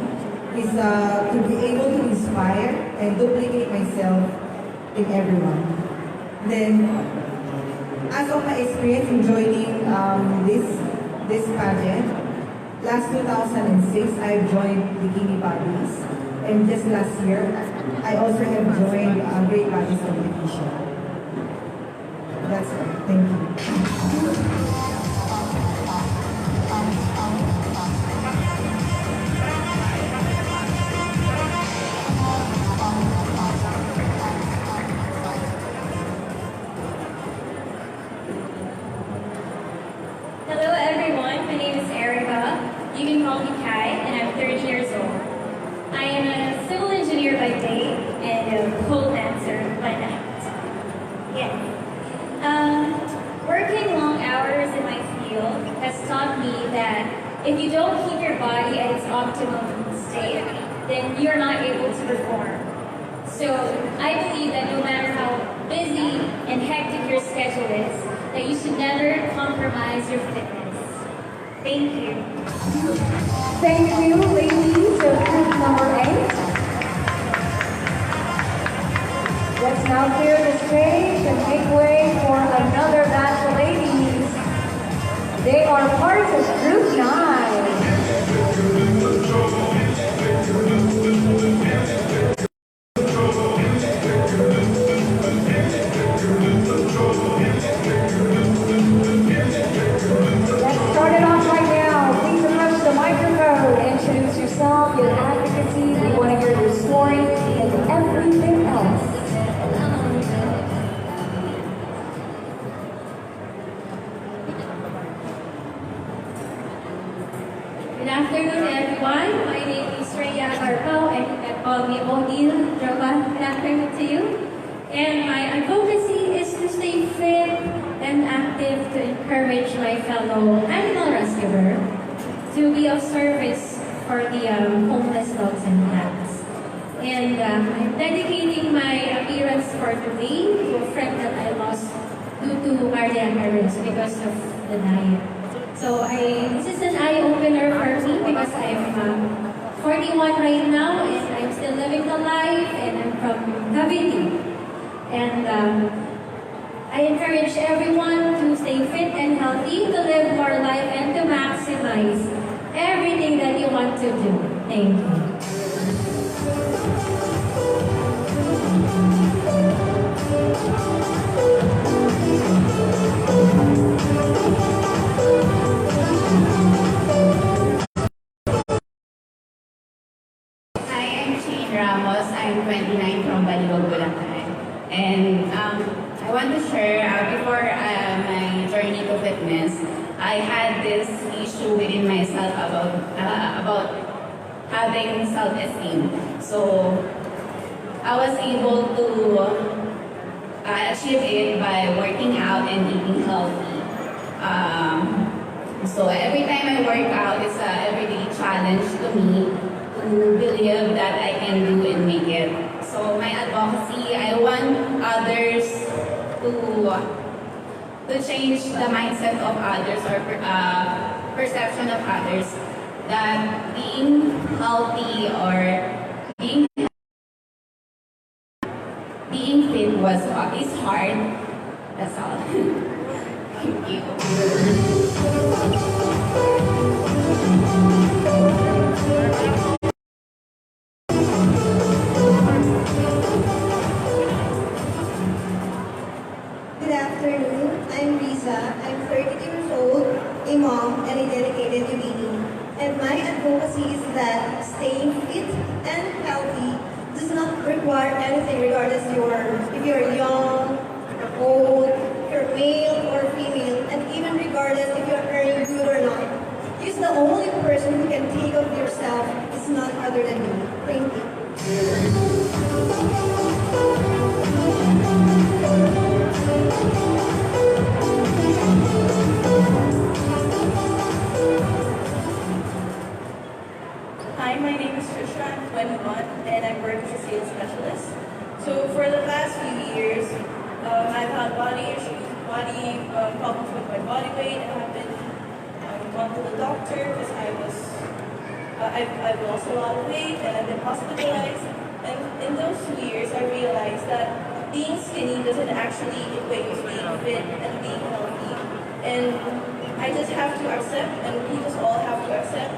is to be able to inspire and duplicate myself in everyone. Then, as of my experience in joining this pageant, last 2006, I joined Bikini Bodies, and just last year, I also have joined Great Bodies competition. That's it. Thank you. Hello everyone, my name is Erica. You can call me Kai, and I'm 30 years old. I am a civil engineer by day and a pole dancer by night. Yes. Working long hours in my field has taught me that if you don't keep your body at its optimum state, then you're not able to perform. So I believe that no matter how busy and hectic your schedule is, that you should never compromise your fitness. Thank you. Thank you, ladies of group number 8. Let's now clear the stage and make way for another batch of ladies. They are part of group 9. Let's start it off right now. Please approach the microphone. Introduce yourself, your advocacy. We want to hear your story and everything else. Good afternoon, everyone. My name is Rhea Arpao, and you can call me Odile Drova. Good afternoon to you. And my advocacy is to stay fit and active to encourage my fellow animal rescuer to be of service for the homeless dogs and cats. And I'm dedicating my appearance for today to a friend that I lost due to cardiac arrest because of the diet. So this is an eye-opener for me because I'm 41 right now, and I'm still living the life, and I'm from Cavite. And I encourage everyone to stay fit and healthy, to live more life, and to maximize everything that you want to do. Thank you. Ramos. I'm 29 from Baliwag, Bulacan. And I want to share, before my journey to fitness, I had this issue within myself about having self-esteem. So I was able to achieve it by working out and eating healthy. So every time I work out, it's an everyday challenge to me to believe that I can do and make it. So my advocacy, I want others to change the mindset of others or perception of others that being healthy or being fit is hard. That's all. Thank you. Good afternoon. I'm Risa. I'm 30 years old, a mom, and a dedicated to eating. And my advocacy is that staying fit and healthy does not require anything regardless if you're young, old, you're male or female, and even regardless if you're earning good or not. Because the only person who can take care of yourself is none other than you. Thank you. Hi, my name is Trisha. I'm 21 and I work as a sales specialist. So for the past few years, I've had body issues, problems with my body weight. I've gone to the doctor because I've lost a lot of weight and I've been hospitalized. And in those 2 years, I realized that being skinny doesn't actually equate with being fit and being healthy. And I just have to accept, and we just all have to accept.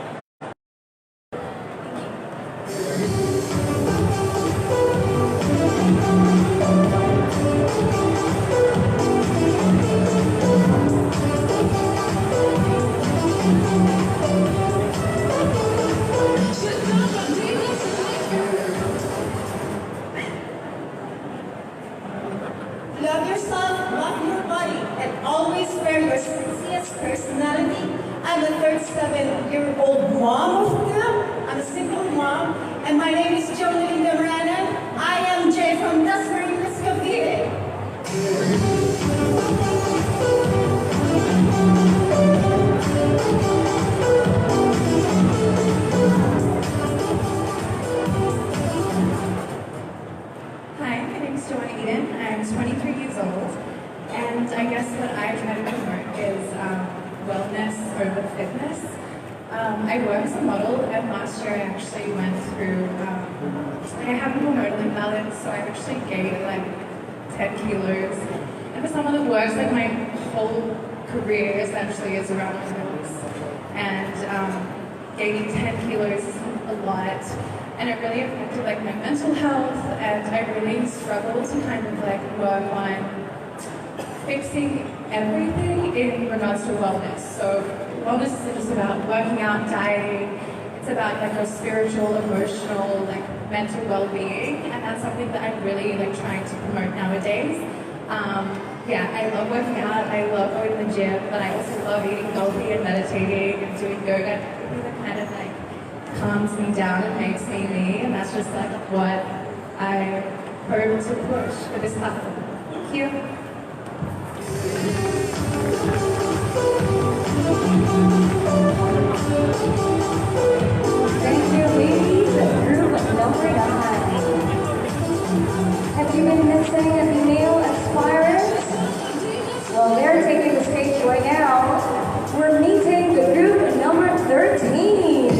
Love yourself, love your body, and always wear your sexiest personality. I'm a 37-year-old mom of two. I'm a single mom, and my name is Jolene Brennan. I am Jay from Dasmariñas, Cavite. Hi, my name is Joanna Eden. I'm 23 years old, and I guess what I try to promote is wellness over fitness. I work as a model, and last year I actually went through, I have a hormonal imbalance, so I've actually gained like 10 kilos. And for someone that works, like my whole career essentially is around my looks. And gaining 10 kilos is a lot. And it really affected like my mental health, and I really struggled to kind of like work on fixing everything in regards to wellness. So wellness isn't just about working out, dieting. It's about like your spiritual, emotional, like mental well-being, and that's something that I'm really like trying to promote nowadays. Yeah, I love working out. I love going to the gym, but I also love eating healthy and meditating and doing yoga. Everything that kind of like calms me down and makes me me, and that's just like what I hope to push for this platform. Thank you. Thank you, ladies. Group number 9. Have you been missing a female aspirant? Well, they're taking the stage right now. We're meeting the group number 13.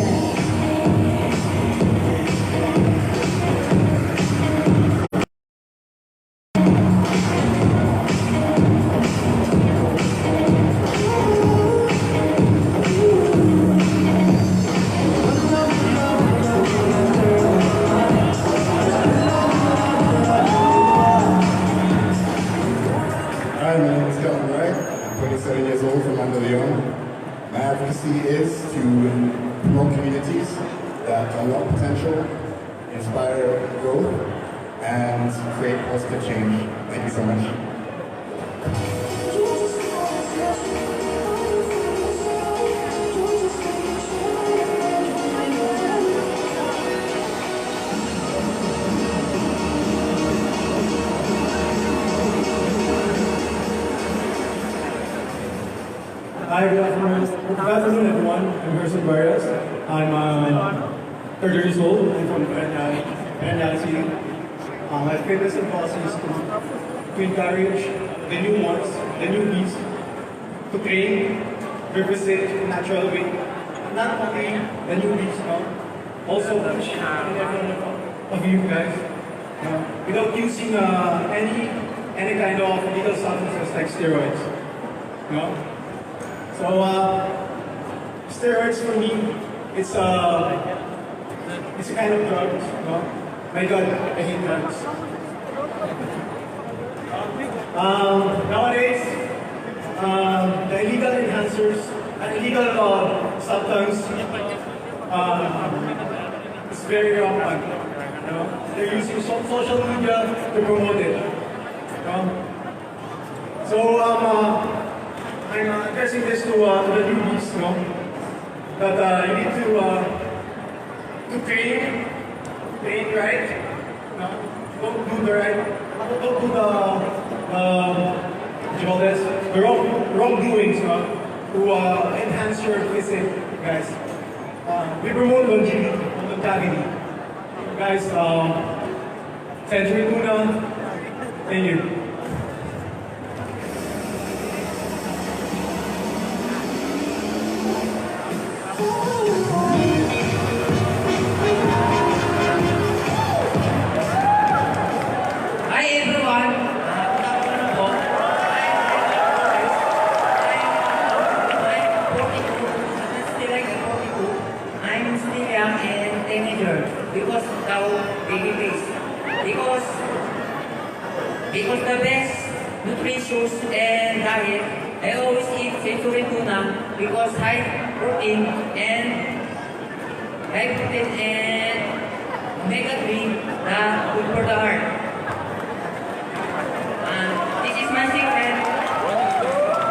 De Leon. My advocacy is to promote communities that unlock potential, inspire growth, and create positive change. Thank you so much. Hi, good afternoon everyone. I'm Gerson Barrios. I'm 30 years old. I'm from Manila GoSee. My fitness and policy is to encourage the new ones, the newbies, to train, represent natural way. Not only the newbies, also each and every one of you guys, without using any kind of illegal substances like steroids. So steroids for me, it's a kind of drug. My God, I hate drugs. Nowadays, the illegal enhancers, illegal substance, is very rampant. They're using social media to promote it. So I'm addressing this to the newbies, that you need to train right, don't do the right, don't do the wrongdoings to enhance your physique, guys. We promote longevity. Guys, Century Tuna, thank you. Hi everyone! I'm still young and teenager because now daily base. Because the best nutritious and diet, I always eat century tuna because high protein and omega-3 that good for the heart. This is my secret.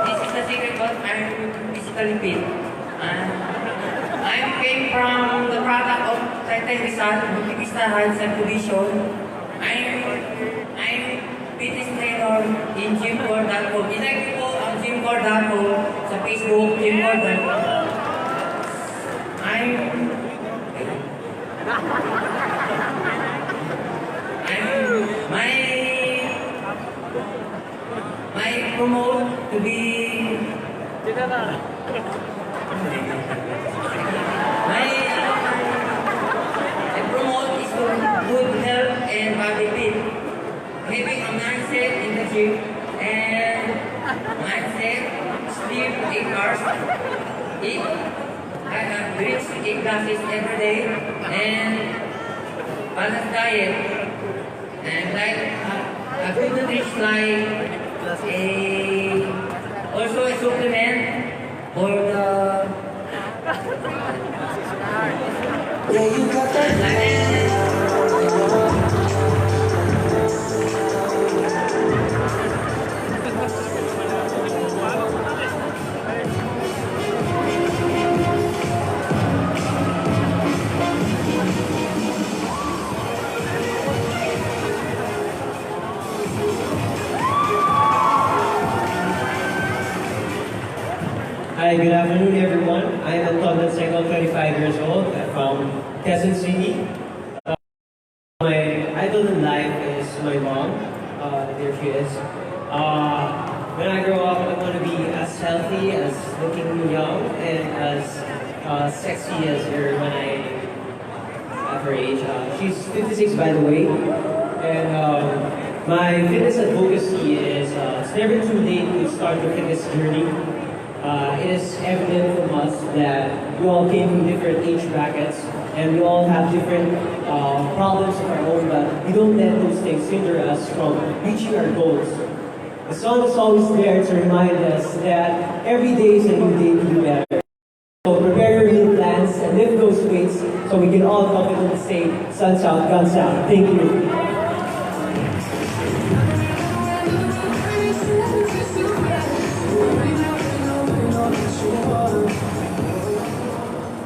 This is the secret of I'm physically fit. I came from the product of Rizal, Multivista Health Subdivision. I'm fitness trainer in gymcore.com. Ilike ko ang gymcore.com sa Facebook, gymcore.com. My promote to be I promote is to good health and body fit. Having a mindset in the gym and mindset, sleep 8 hours, drinks 8 glasses every day, and balanced diet, and like a good nutrition like also a supplement for the you got that. Hi, good afternoon everyone. I'm Anton Sengal, 25 years old. I'm from Quezon City. My idol in life is my mom. There she is. When I grow up, I want to be as healthy, as looking young, and as sexy as her when at her age. She's 56 by the way. And my fitness advocacy is it's never too late to start your fitness journey. It is evident from us that we all came from different age brackets and we all have different problems of our own, but we don't let those things hinder us from reaching our goals. The song is always there to remind us that every day is a new day to do better. So prepare your new plans and lift those weights so we can all confidently say, sun's out, guns out. Thank you.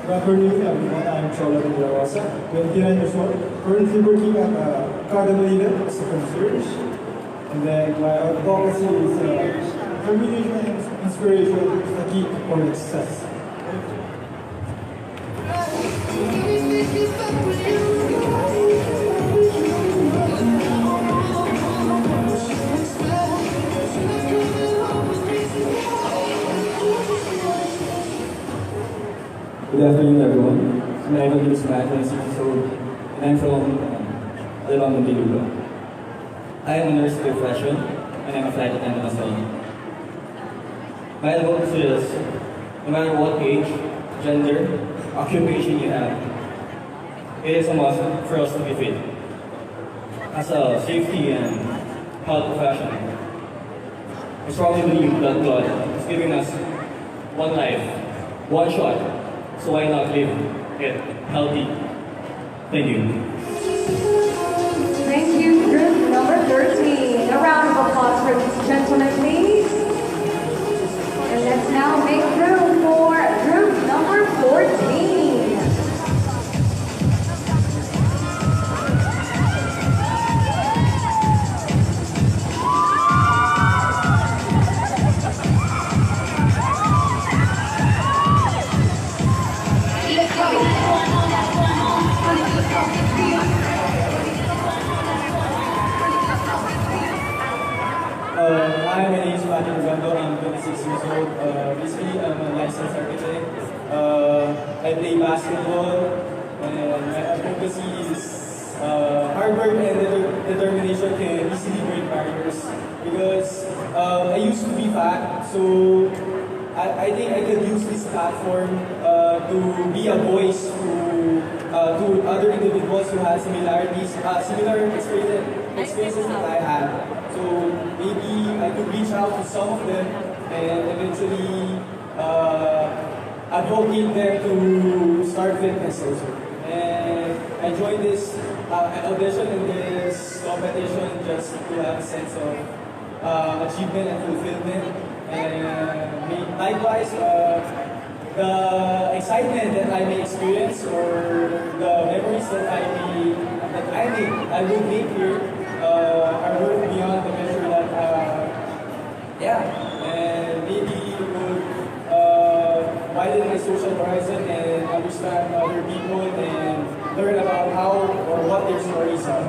Good afternoon, everyone. I'm Chola Rosa, 29 years old, currently working at Academy as a concierge. And then my advocacy is determination and inspiration is the key for success. Good afternoon, everyone. My name is Matt, and I'm from Alabang, Manila. I am a nurse by profession, and I'm a flight attendant as well. My advocacy is, no matter what age, gender, occupation you have, it is a must for us to be fit. As a safety and health professional, I strongly believe that God is giving us one life, one shot, so why not live it healthy? Thank you. Thank you, group number 13. A round of applause for these gentlemen, please. And let's now make room for group number 14. Hi, my name is Patrick Gando. I'm 26 years old. Basically, I'm a licensed architect. I play basketball, and my advocacy is hard work and determination can easily break barriers. Because I used to be fat, so I think I could use this platform to be a voice to other individuals who have similar experiences that I had. So maybe I could reach out to some of them and eventually advocate them to start fitness also. And I joined this audition in this competition just to have a sense of achievement and fulfillment. And likewise, the excitement that I may experience or the memories that I will make here are worth beyond the measure that and maybe it would widen my social horizon and understand other people and learn about how or what their stories are.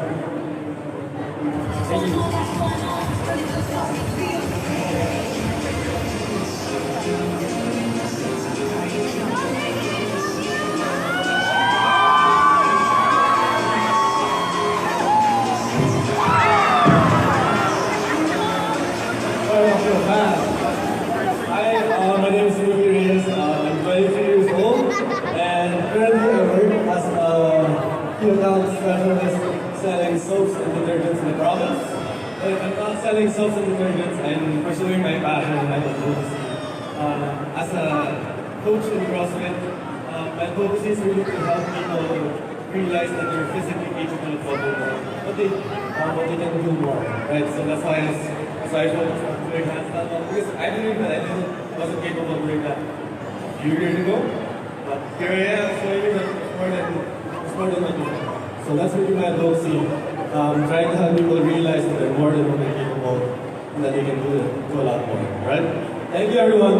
Thank you. My name is I'm 23 years old, and currently I work as a key account specialist selling soaps and detergents in the province. But I'm not selling soaps and detergents, I'm pursuing my passion and my advocacy. As a coach in CrossFit, my advocacy is really to help people realize that they're physically capable of what they can do more. Right? So that's why I focus on doing handstand up, because I believe that I wasn't capable of doing that a few years ago. But here I am, showing you that it's more than what you think. So that's really my advocacy. Trying to help people realize that they're more than what they're capable and that they can do a lot more. Right? Thank you, everyone.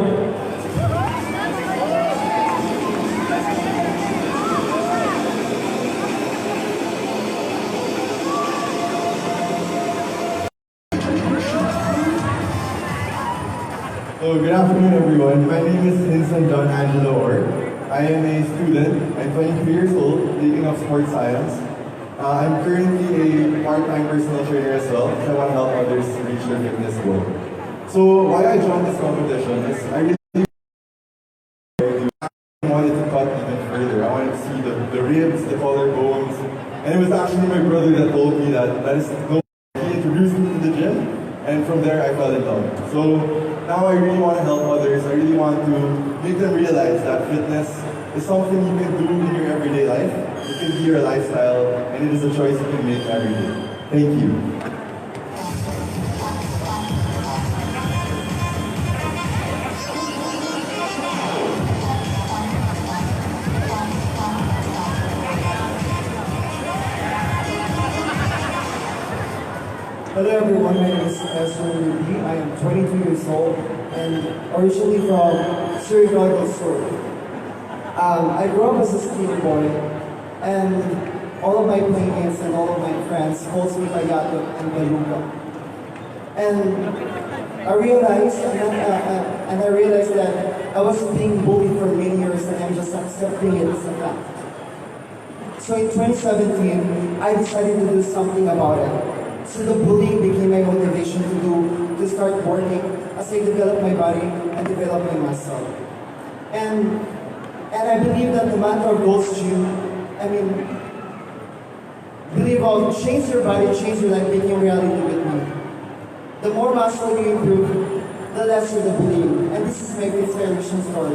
So good afternoon, everyone. My name is Vincent John Angelo Orr. I am a student. I'm 23 years old, taking up sports science. I'm currently a part-time personal trainer as well, because I want to help others reach their fitness goal. So why I joined this competition is I really wanted to cut even further. I wanted to see the ribs, the collarbones, and it was actually my brother that told me that is no. He introduced me to the gym, And from there, I fell in love. So now I really want to help others. I really want to make them realize that fitness is something you can do in your everyday life. It can be your lifestyle, and it is a choice you can make every day. Thank you. Hello everyone, my name is Ezra. I am 22 years old and originally from Surigao Sur. I grew up as a skater boy and all of my playmates and all of my friends calls me Payato and Bayuga. And I realized that I was being bullied for many years and I'm just accepting it as a fact. So in 2017, I decided to do something about it. So the bullying became my motivation to start working as I develop my body and develop myself. And I believe that the mantra of GoSee, believe of change your body, change your life, became reality with me. The more muscle you improve, the lesser the bullying. And this is my inspiration story.